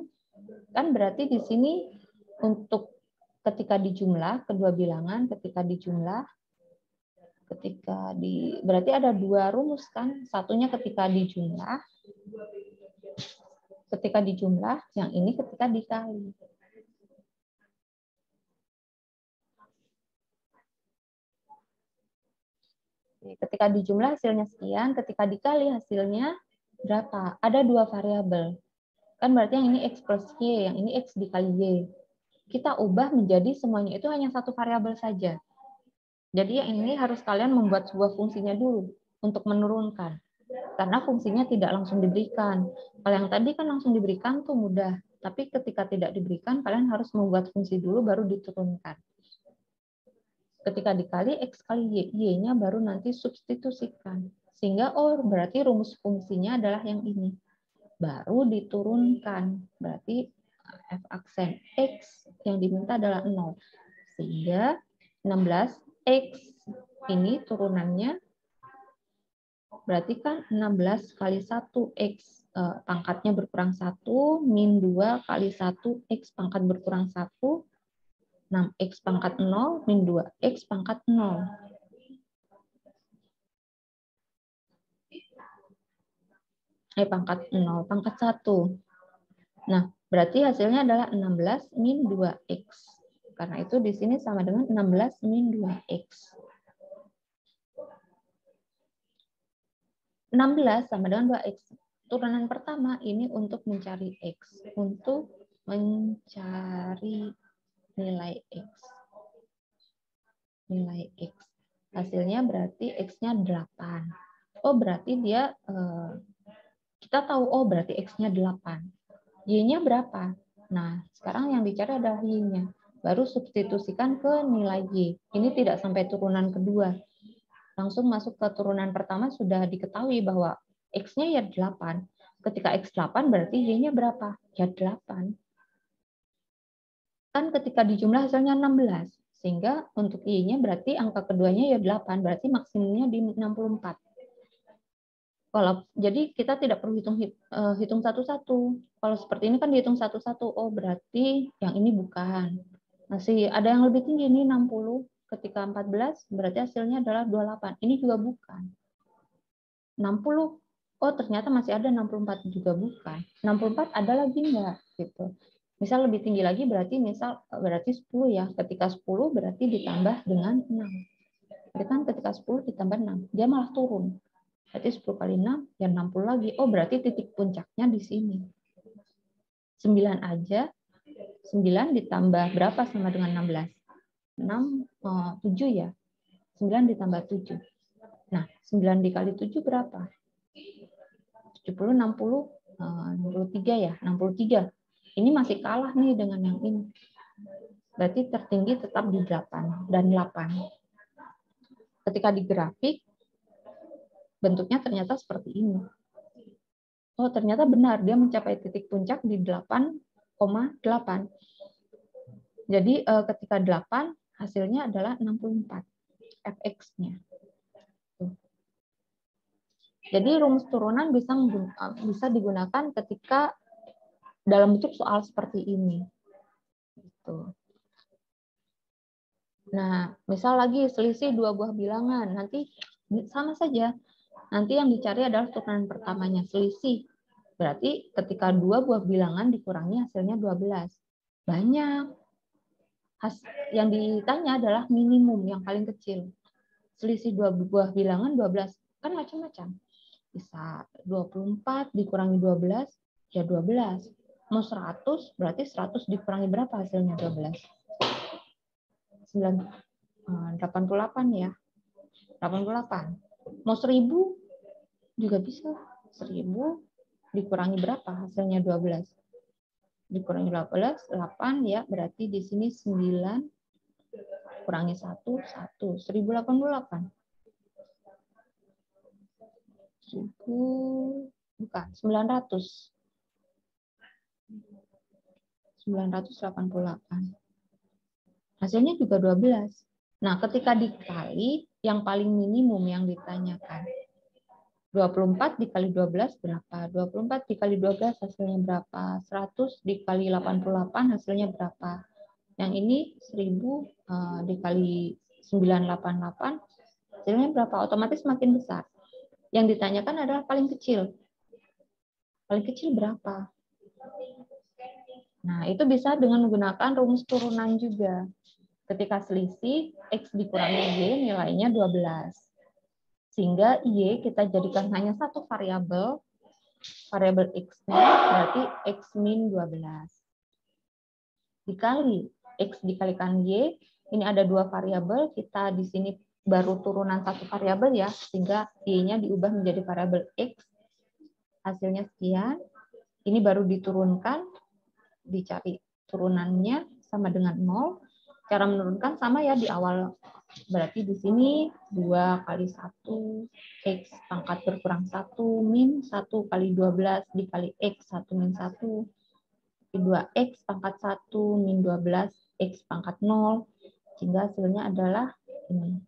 Speaker 1: kan berarti di sini untuk ketika dijumlah, kedua bilangan ketika dijumlah, berarti ada 2 rumus kan, satunya ketika dijumlah, yang ini ketika dikali. Ketika dijumlah hasilnya sekian, ketika dikali hasilnya berapa? Ada 2 variabel. Kan berarti yang ini X plus Y, yang ini X dikali Y. Kita ubah menjadi semuanya itu hanya 1 variabel saja. Jadi yang ini harus kalian membuat sebuah fungsinya dulu untuk menurunkan. Karena fungsinya tidak langsung diberikan. Kalau yang tadi kan langsung diberikan tuh mudah. Tapi ketika tidak diberikan, kalian harus membuat fungsi dulu baru diturunkan. Ketika dikali X kali Y, Y-nya baru nanti substitusikan. Sehingga, oh berarti rumus fungsinya adalah yang ini. Baru diturunkan. Berarti F aksen X yang diminta adalah 0. Sehingga 16X ini turunannya berarti kan 16 kali 1X pangkatnya berkurang 1, min 2 kali 1X pangkat berkurang 1, 6X pangkat 0, min 2X pangkat 0. Pangkat 0, pangkat 1. Nah, berarti hasilnya adalah 16 min 2X. Karena itu di sini sama dengan 16 min 2X. 16 sama dengan 2X. Turunan pertama ini untuk mencari X. Untuk mencari nilai X. Nilai X. Hasilnya berarti X-nya 8. Oh, berarti dia, kita tahu, oh berarti X-nya 8. Y-nya berapa? Nah, sekarang yang dicari adalah Y-nya. Baru substitusikan ke nilai Y. Ini tidak sampai turunan kedua. Langsung masuk ke turunan pertama sudah diketahui bahwa X-nya ya 8. Ketika X 8 berarti Y-nya berapa? Ya 8. Kan ketika dijumlah hasilnya 16. Sehingga untuk Y-nya berarti angka keduanya ya 8. Berarti maksimumnya di 64. Jadi kita tidak perlu hitung satu-satu. Kalau seperti ini kan dihitung satu-satu. Oh berarti yang ini bukan. Masih ada yang lebih tinggi, ini 60. Ketika 14 berarti hasilnya adalah 28. Ini juga bukan. 60. Oh ternyata masih ada 64 juga bukan. 64 ada lagi enggak gitu. Misal lebih tinggi lagi berarti 10 ya. Ketika 10 berarti ditambah dengan 6. Jadi kan ketika 10 ditambah 6, dia malah turun. Berarti 10 kali 6 ya 60 lagi. Oh berarti titik puncaknya di sini. 9 aja. 9 ditambah berapa sama dengan 16? 7 ya. 9 ditambah 7. Nah, 9 dikali 7 berapa? 70, 60, 63 ya. 63. Ini masih kalah nih dengan yang ini. Berarti tertinggi tetap di 8 dan 8. Ketika di grafik, bentuknya ternyata seperti ini. Oh, ternyata benar. Dia mencapai titik puncak di 8,8. Jadi ketika 8, Hasilnya adalah 64 fx-nya. Jadi rumus turunan bisa digunakan ketika dalam bentuk soal seperti ini. Gitu. Nah, misal lagi selisih dua buah bilangan, nanti sama saja. Nanti yang dicari adalah turunan pertamanya, selisih. Berarti ketika dua buah bilangan dikurangi hasilnya 12. Banyak. Yang ditanya adalah minimum yang paling kecil. Selisih dua buah bilangan 12. Kan macam-macam. Bisa 24 dikurangi 12, ya 12. Mau 100, berarti 100 dikurangi berapa hasilnya 12? 88 ya. 88. Mau 1000 juga bisa. 1000 dikurangi berapa hasilnya 12? Dikurangi 12, 8 ya, berarti di sini 9 kurangi 1, 1. 1088. 900. 988. Hasilnya juga 12. Nah, ketika dikali, yang paling minimum yang ditanyakan. 24 dikali 12 berapa? 24 dikali 12 hasilnya berapa? 100 dikali 88 hasilnya berapa? Yang ini 1000 dikali 988 hasilnya berapa? Otomatis makin besar. Yang ditanyakan adalah paling kecil. Paling kecil berapa? Nah, itu bisa dengan menggunakan rumus turunan juga. Ketika selisih, X dikurangi Y nilainya 12. Sehingga Y kita jadikan hanya satu variabel X-nya, berarti X min 12. Dikali X dikalikan Y, ini ada dua variabel, kita di sini baru turunan satu variabel ya, sehingga Y-nya diubah menjadi variabel X, hasilnya sekian, ini baru diturunkan, dicari turunannya sama dengan 0. Cara menurunkan sama ya di awal. Berarti di sini 2 kali 1 X pangkat berkurang 1 min 1 kali 12 dikali X 1 min 1. 2X pangkat 1 min 12 X pangkat 0. Sehingga hasilnya adalah ini.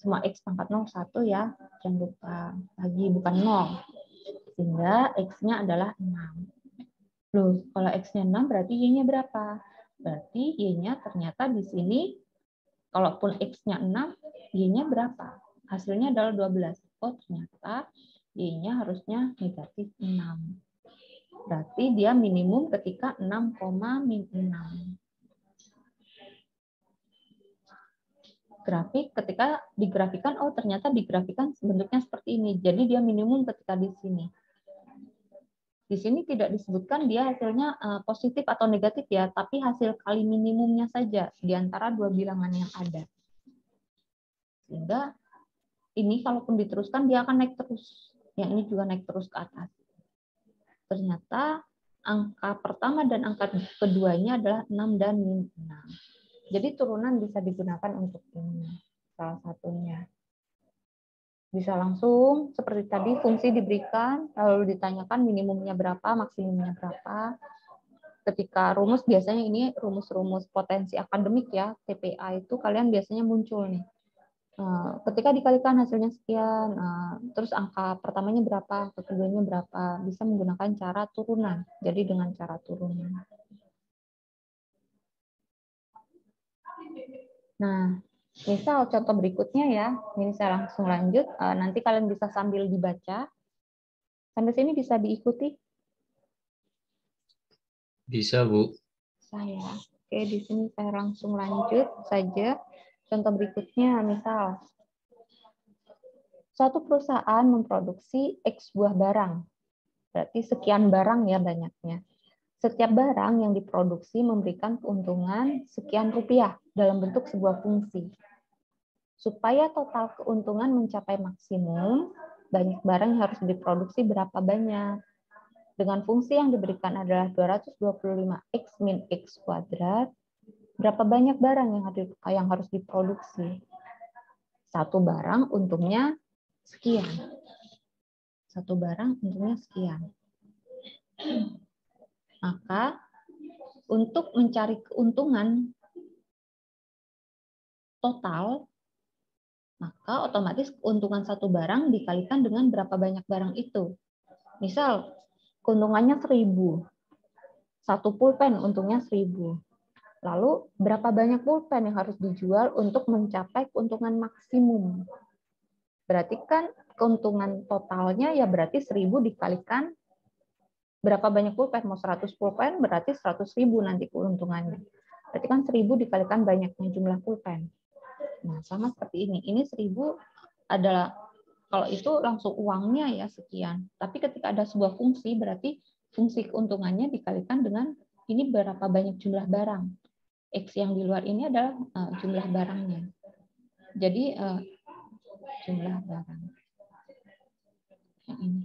Speaker 1: Semua X pangkat 0 1 ya. Jangan lupa lagi bukan 0. Sehingga X-nya adalah 6. Loh, kalau X-nya 6 berarti Y-nya berapa? Berarti Y-nya ternyata di sini, kalaupun X-nya 6, Y-nya berapa? Hasilnya adalah 12. Oh, ternyata Y-nya harusnya negatif 6. Berarti dia minimum ketika 6, min 6. Grafik ketika digrafikan, oh ternyata digrafikan bentuknya seperti ini. Jadi dia minimum ketika di sini. Di sini tidak disebutkan dia hasilnya positif atau negatif ya, tapi hasil kali minimumnya saja di antara dua bilangan yang ada. Sehingga ini kalaupun diteruskan dia akan naik terus. Yang ini juga naik terus ke atas. Ternyata angka pertama dan angka keduanya adalah 6 dan min 6. Jadi turunan bisa digunakan untuk ini salah satunya. Bisa langsung seperti tadi fungsi diberikan, lalu ditanyakan minimumnya berapa, maksimumnya berapa. Ketika rumus biasanya ini rumus-rumus potensi akademik ya, TPA itu kalian biasanya muncul nih. Ketika dikalikan hasilnya sekian, terus angka pertamanya berapa, angka keduanya berapa, bisa menggunakan cara turunan. Jadi dengan cara turunan. Nah, misal contoh berikutnya ya, ini saya langsung lanjut. Nanti kalian bisa sambil dibaca. Sampai sini bisa diikuti?
Speaker 3: Bisa, Bu.
Speaker 1: Saya. Oke, di sini saya langsung lanjut saja. Contoh berikutnya, misal suatu perusahaan memproduksi X buah barang. Berarti sekian barang ya banyaknya. Setiap barang yang diproduksi memberikan keuntungan sekian rupiah dalam bentuk sebuah fungsi. Supaya total keuntungan mencapai maksimum, banyak barang yang harus diproduksi berapa banyak. Dengan fungsi yang diberikan adalah 225X min X kuadrat, berapa banyak barang yang harus diproduksi? Satu barang untungnya sekian. Satu barang untungnya sekian. Maka untuk mencari keuntungan total, maka otomatis keuntungan satu barang dikalikan dengan berapa banyak barang itu. Misal, keuntungannya 1.000. Satu pulpen untungnya 1.000. Lalu, berapa banyak pulpen yang harus dijual untuk mencapai keuntungan maksimum? Berarti kan keuntungan totalnya ya berarti 1.000 dikalikan berapa banyak pulpen? Mau 100 pulpen berarti 100.000 nanti keuntungannya. Berarti kan 1.000 dikalikan banyaknya jumlah pulpen. Nah, sama seperti ini. Ini 1.000 adalah, kalau itu langsung uangnya ya sekian. Tapi ketika ada sebuah fungsi, berarti fungsi keuntungannya dikalikan dengan ini berapa banyak jumlah barang. X yang di luar ini adalah jumlah barangnya. Jadi jumlah barang. Yang ini.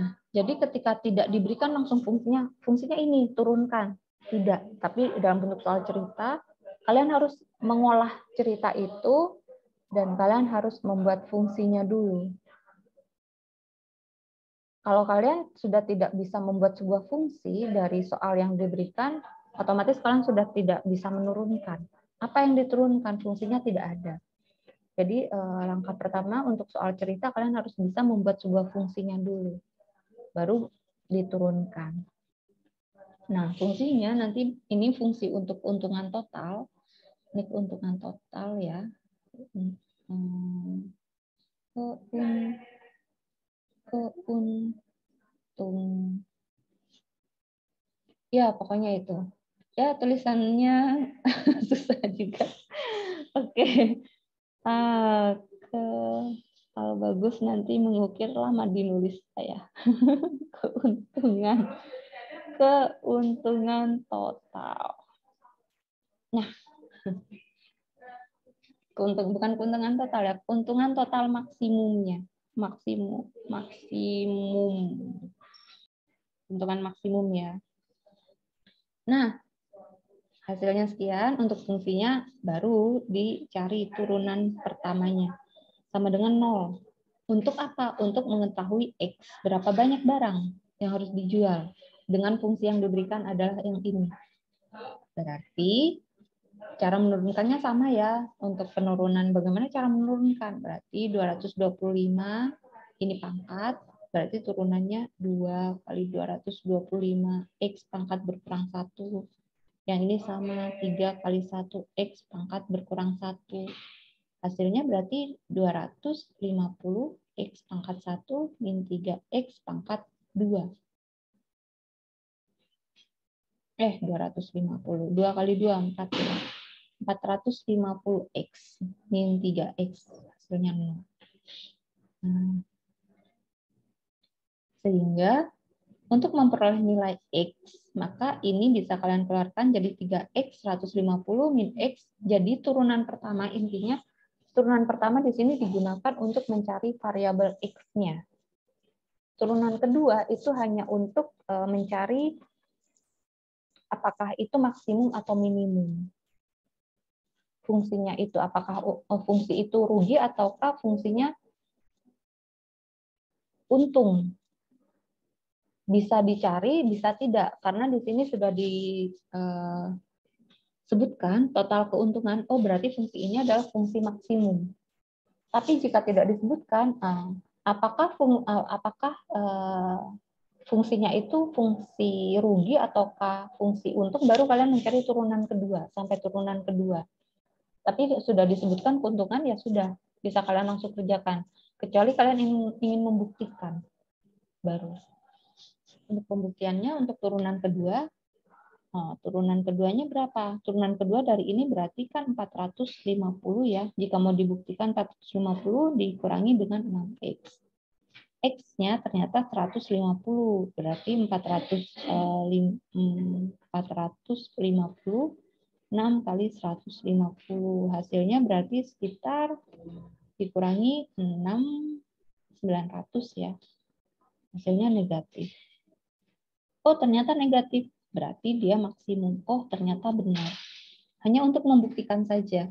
Speaker 1: Nah, jadi ketika tidak diberikan langsung fungsinya ini, turunkan. Tidak, tapi dalam bentuk soal cerita, kalian harus mengolah cerita itu dan kalian harus membuat fungsinya dulu. Kalau kalian sudah tidak bisa membuat sebuah fungsi dari soal yang diberikan, otomatis kalian sudah tidak bisa menurunkan. Apa yang diturunkan? Fungsinya tidak ada. Jadi langkah pertama untuk soal cerita, kalian harus bisa membuat sebuah fungsinya dulu. Baru diturunkan. Nah, fungsinya nanti ini fungsi untuk keuntungan total. Ini keuntungan total ya. Ya, pokoknya itu. Ya, tulisannya susah juga. Oke. Kalau bagus nanti mengukir lama dinulis saya. Keuntungan total. Nah, bukan keuntungan total ya, keuntungan total maksimumnya. Maksimum. Keuntungan maksimum ya. Nah, hasilnya sekian, untuk fungsinya baru dicari turunan pertamanya. Sama dengan 0. Untuk apa? Untuk mengetahui X. Berapa banyak barang yang harus dijual. Dengan fungsi yang diberikan adalah yang ini. Berarti cara menurunkannya sama ya. Untuk penurunan, bagaimana cara menurunkan? Berarti 225, ini pangkat. Berarti turunannya 2 kali 225. X pangkat berkurang 1. Yang ini sama, 3 kali 1. X pangkat berkurang 1. Hasilnya berarti 250 X pangkat 1 min 3X pangkat 2. 250. 2 kali 2, 4. 450X min 3X. Hasilnya 0. Sehingga untuk memperoleh nilai X, maka ini bisa kalian keluarkan jadi 3X, 150 min X. Jadi turunan pertama intinya, turunan pertama di sini digunakan untuk mencari variabel X-nya. Turunan kedua itu hanya untuk mencari apakah itu maksimum atau minimum. Fungsinya itu apakah fungsi itu rugi ataukah fungsinya untung. Bisa dicari, bisa tidak. Karena di sini sudah disebutkan total keuntungan, oh berarti fungsi ini adalah fungsi maksimum. Tapi jika tidak disebutkan, apakah fungsinya itu fungsi rugi ataukah fungsi untung, baru kalian mencari turunan kedua, sampai turunan kedua. Tapi sudah disebutkan keuntungan, ya sudah, bisa kalian langsung kerjakan. Kecuali kalian ingin membuktikan. Baru. Untuk pembuktiannya, untuk turunan kedua, turunan keduanya berapa? Turunan kedua dari ini berarti kan 450 ya. Jika mau dibuktikan 450 dikurangi dengan 6X. X-nya ternyata 150, berarti 450, 6 kali 150. Hasilnya berarti sekitar dikurangi 6.900 ya. Hasilnya negatif. Oh, ternyata negatif. Berarti dia maksimum. Oh, ternyata benar. Hanya untuk membuktikan saja.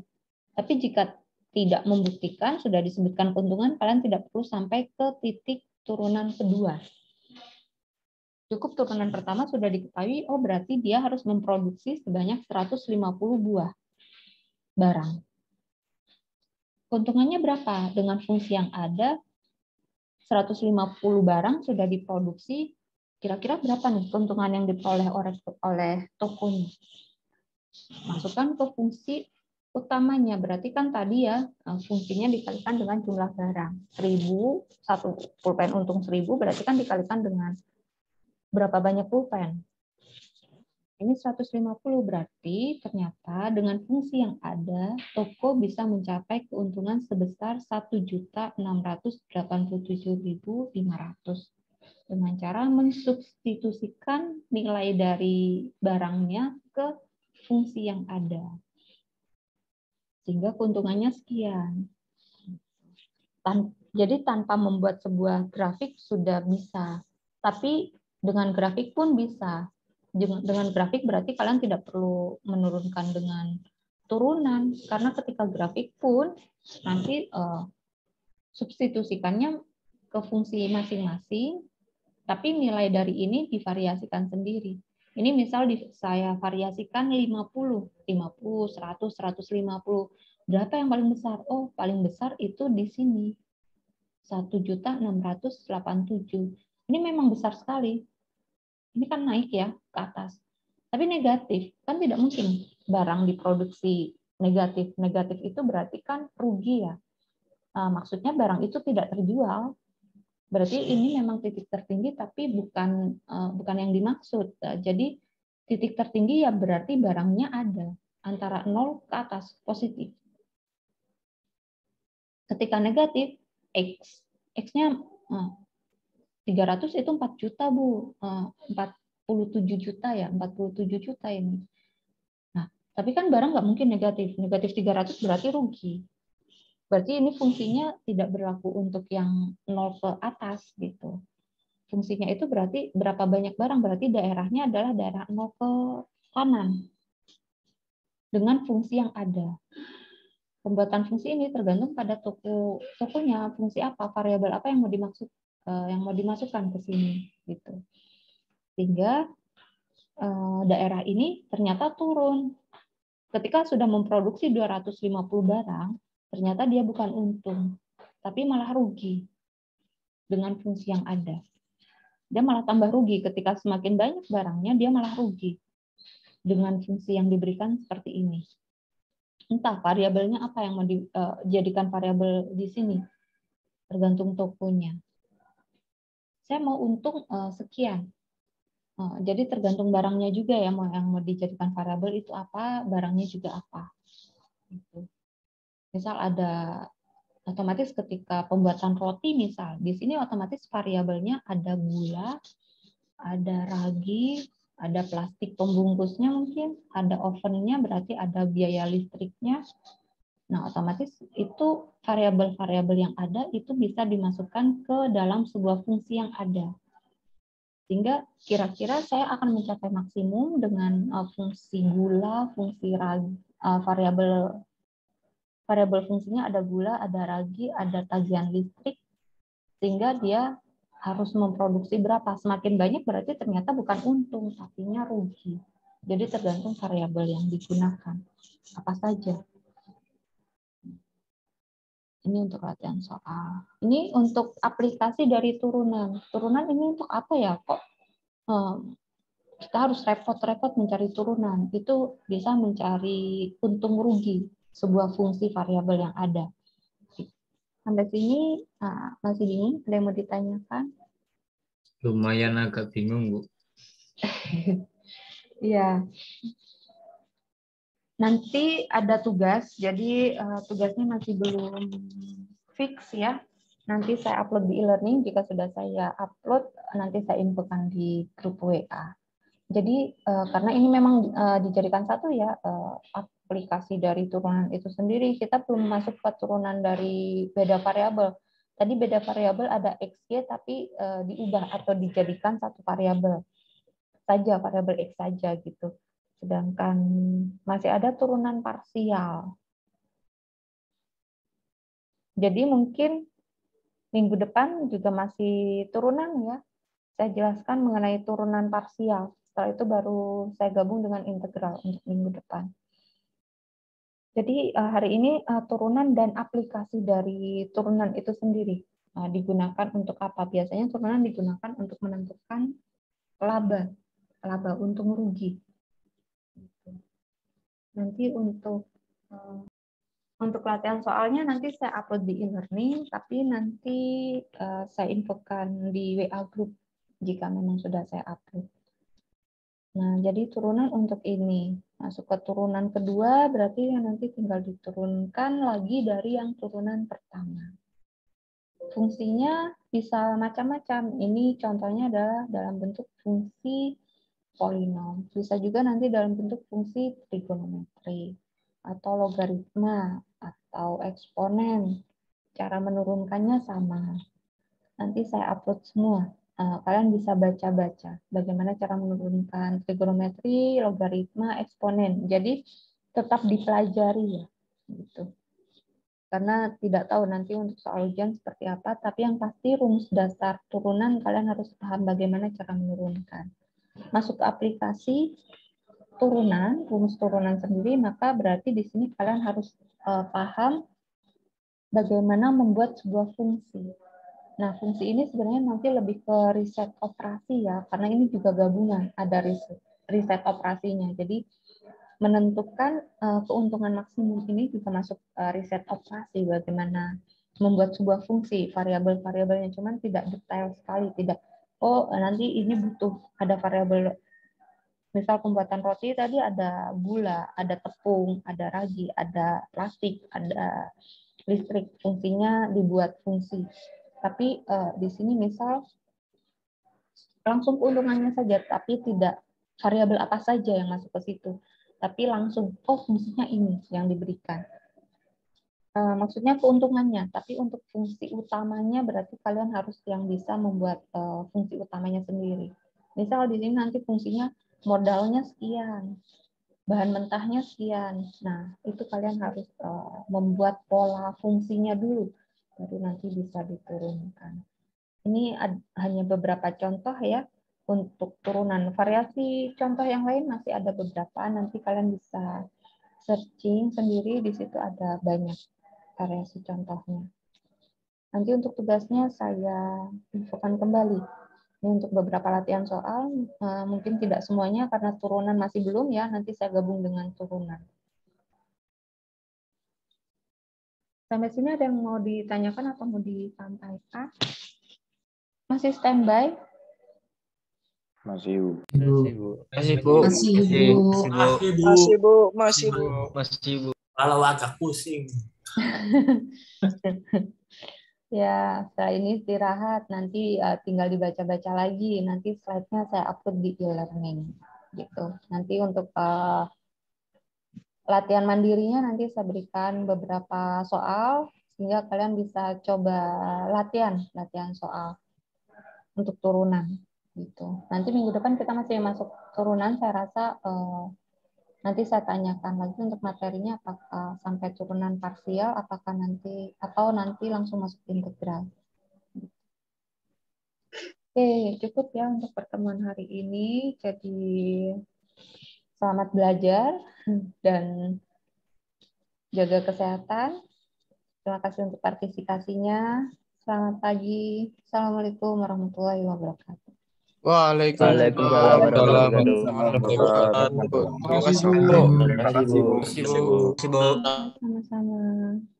Speaker 1: Tapi jika tidak membuktikan, sudah disebutkan keuntungan, kalian tidak perlu sampai ke titik turunan kedua. Cukup turunan pertama sudah diketahui, oh berarti dia harus memproduksi sebanyak 150 buah. barang. Keuntungannya berapa? Dengan fungsi yang ada, 150 barang sudah diproduksi, kira-kira berapa nih keuntungan yang diperoleh oleh tokonya? Masukkan ke fungsi utamanya, berarti kan tadi ya fungsinya dikalikan dengan jumlah barang. 1000, satu pulpen untung 1000, berarti kan dikalikan dengan berapa banyak pulpen. Ini 150, berarti ternyata dengan fungsi yang ada, toko bisa mencapai keuntungan sebesar 1.687.500 dengan cara mensubstitusikan nilai dari barangnya ke fungsi yang ada. Sehingga keuntungannya sekian. Jadi tanpa membuat sebuah grafik sudah bisa. Tapi dengan grafik pun bisa. Dengan grafik berarti kalian tidak perlu menurunkan dengan turunan. Karena ketika grafik pun nanti substitusikannya ke fungsi masing-masing. Tapi nilai dari ini divariasikan sendiri. Ini misal saya variasikan 50, 100, 150. Berapa yang paling besar? Oh, paling besar itu di sini. 1.687. Ini memang besar sekali. Ini kan naik ya ke atas. Tapi negatif, kan tidak mungkin barang diproduksi negatif. Negatif itu berarti kan rugi ya. Maksudnya barang itu tidak terjual. Berarti ini memang titik tertinggi, tapi bukan yang dimaksud. Jadi titik tertinggi ya berarti barangnya ada antara 0 ke atas positif. Ketika negatif, X-nya 300 itu 4 juta, Bu. 47 juta ya, 47 juta ini. Nah, tapi kan barang nggak mungkin negatif. Negatif 300 berarti rugi. Berarti ini fungsinya tidak berlaku untuk yang 0 ke atas gitu. Fungsinya itu berarti berapa banyak barang, berarti daerahnya adalah daerah 0 ke kanan. Dengan fungsi yang ada. Pembuatan fungsi ini tergantung pada tokonya, fungsi apa, variabel apa yang mau dimasukkan ke sini gitu. Sehingga daerah ini ternyata turun. Ketika sudah memproduksi 250 barang, ternyata dia bukan untung, tapi malah rugi dengan fungsi yang ada. Dia malah tambah rugi ketika semakin banyak barangnya, dia malah rugi dengan fungsi yang diberikan seperti ini. Entah variabelnya apa yang mau dijadikan variabel di sini, tergantung tokonya. Saya mau untung sekian. Jadi tergantung barangnya juga ya, yang mau dijadikan variabel itu apa, barangnya juga apa. Gitu. Misal ada otomatis ketika pembuatan roti misal, di sini otomatis variabelnya ada gula, ada ragi, ada plastik pembungkusnya mungkin, ada ovennya berarti ada biaya listriknya. Nah, otomatis itu variabel-variabel yang ada itu bisa dimasukkan ke dalam sebuah fungsi yang ada. Sehingga kira-kira saya akan mencapai maksimum dengan fungsi gula, fungsi ragi, variabel fungsinya ada gula, ada ragi, ada tagihan listrik, sehingga dia harus memproduksi berapa. Semakin banyak berarti ternyata bukan untung, tapinya rugi. Jadi tergantung variabel yang digunakan. Apa saja. Ini untuk latihan soal. Ini untuk aplikasi dari turunan. Turunan ini untuk apa ya? Kok kita harus repot-repot mencari turunan? Itu bisa mencari untung rugi sebuah fungsi variabel yang ada. Sampai sini masih bingung? Ada yang mau ditanyakan?
Speaker 3: Lumayan agak bingung, Bu.
Speaker 1: Iya. Nanti ada tugas, jadi tugasnya masih belum fix ya. Nanti saya upload di e-learning, jika sudah saya upload, nanti saya infokan di grup WA. Jadi karena ini memang dijadikan satu ya, aplikasi dari turunan itu sendiri, kita belum masuk ke turunan dari beda variabel. Tadi beda variabel ada XY, tapi diubah atau dijadikan satu variabel saja, variabel X saja gitu. Sedangkan masih ada turunan parsial. Jadi mungkin minggu depan juga masih turunan ya. Saya jelaskan mengenai turunan parsial. Setelah itu baru saya gabung dengan integral untuk minggu depan. Jadi hari ini turunan dan aplikasi dari turunan itu sendiri digunakan untuk apa? Biasanya turunan digunakan untuk menentukan laba untung rugi. Nanti untuk latihan soalnya nanti saya upload di e-learning, tapi nanti saya infokan di WA group jika memang sudah saya upload. Nah, jadi turunan untuk ini. Masuk ke turunan kedua, berarti nanti tinggal diturunkan lagi dari yang turunan pertama. Fungsinya bisa macam-macam. Ini contohnya adalah dalam bentuk fungsi polinom. Bisa juga nanti dalam bentuk fungsi trigonometri, atau logaritma, atau eksponen. Cara menurunkannya sama. Nanti saya upload semua. Kalian bisa baca-baca bagaimana cara menurunkan trigonometri, logaritma, eksponen. Jadi tetap dipelajari ya, gitu. Karena tidak tahu nanti untuk soal ujian seperti apa, tapi yang pasti rumus dasar turunan kalian harus paham bagaimana cara menurunkan. Masuk ke aplikasi turunan, rumus turunan sendiri, maka berarti di sini kalian harus paham bagaimana membuat sebuah fungsi. Nah, fungsi ini sebenarnya nanti lebih ke riset operasi ya, karena ini juga gabungan, ada riset operasinya. Jadi menentukan keuntungan maksimum ini juga masuk riset operasi, bagaimana membuat sebuah fungsi, variabel-variabelnya, cuman tidak detail sekali, tidak, oh nanti ini butuh ada variabel, misal pembuatan roti tadi ada gula, ada tepung, ada ragi, ada plastik, ada listrik, fungsinya dibuat fungsi. Tapi di sini misal langsung keuntungannya saja, tapi tidak variabel apa saja yang masuk ke situ. Tapi langsung, oh fungsinya ini yang diberikan. Maksudnya keuntungannya, tapi untuk fungsi utamanya berarti kalian harus yang bisa membuat fungsi utamanya sendiri. Misal di sini nanti fungsinya modalnya sekian, bahan mentahnya sekian. Nah, itu kalian harus membuat pola fungsinya dulu, baru nanti bisa diturunkan. Ini hanya beberapa contoh ya untuk turunan. Variasi contoh yang lain masih ada beberapa. Nanti kalian bisa searching sendiri, di situ ada banyak variasi contohnya. Nanti untuk tugasnya saya infokan kembali. Ini untuk beberapa latihan soal, mungkin tidak semuanya karena turunan masih belum ya, nanti saya gabung dengan turunan. Sampai sini ada yang mau ditanyakan atau mau disampaikan? Masih standby?
Speaker 6: Masih, Bu.
Speaker 3: Masih, Bu.
Speaker 2: Masih, Bu.
Speaker 7: Masih, Bu. Masih, Bu.
Speaker 3: Masih, Bu.
Speaker 7: Kalau agak pusing.
Speaker 1: Ya, setelah ini istirahat, nanti tinggal dibaca-baca lagi. Nanti slide-nya saya upload di e-learning. Gitu. Nanti untuk latihan mandirinya nanti saya berikan beberapa soal, sehingga kalian bisa coba latihan soal untuk turunan. Gitu. Nanti minggu depan kita masih masuk turunan, saya rasa nanti saya tanyakan lagi untuk materinya apakah sampai turunan parsial, apakah nanti atau nanti langsung masuk integral. Oke, cukup ya untuk pertemuan hari ini. Jadi selamat belajar dan jaga kesehatan. Terima kasih untuk partisipasinya. Selamat pagi. Assalamualaikum warahmatullahi wabarakatuh.
Speaker 5: Waalaikumsalam warahmatullahi wabarakatuh.
Speaker 6: Terima kasih, Bu.
Speaker 5: Terima kasih, Bu.
Speaker 6: Terima kasih, Bu.
Speaker 1: Sama-sama.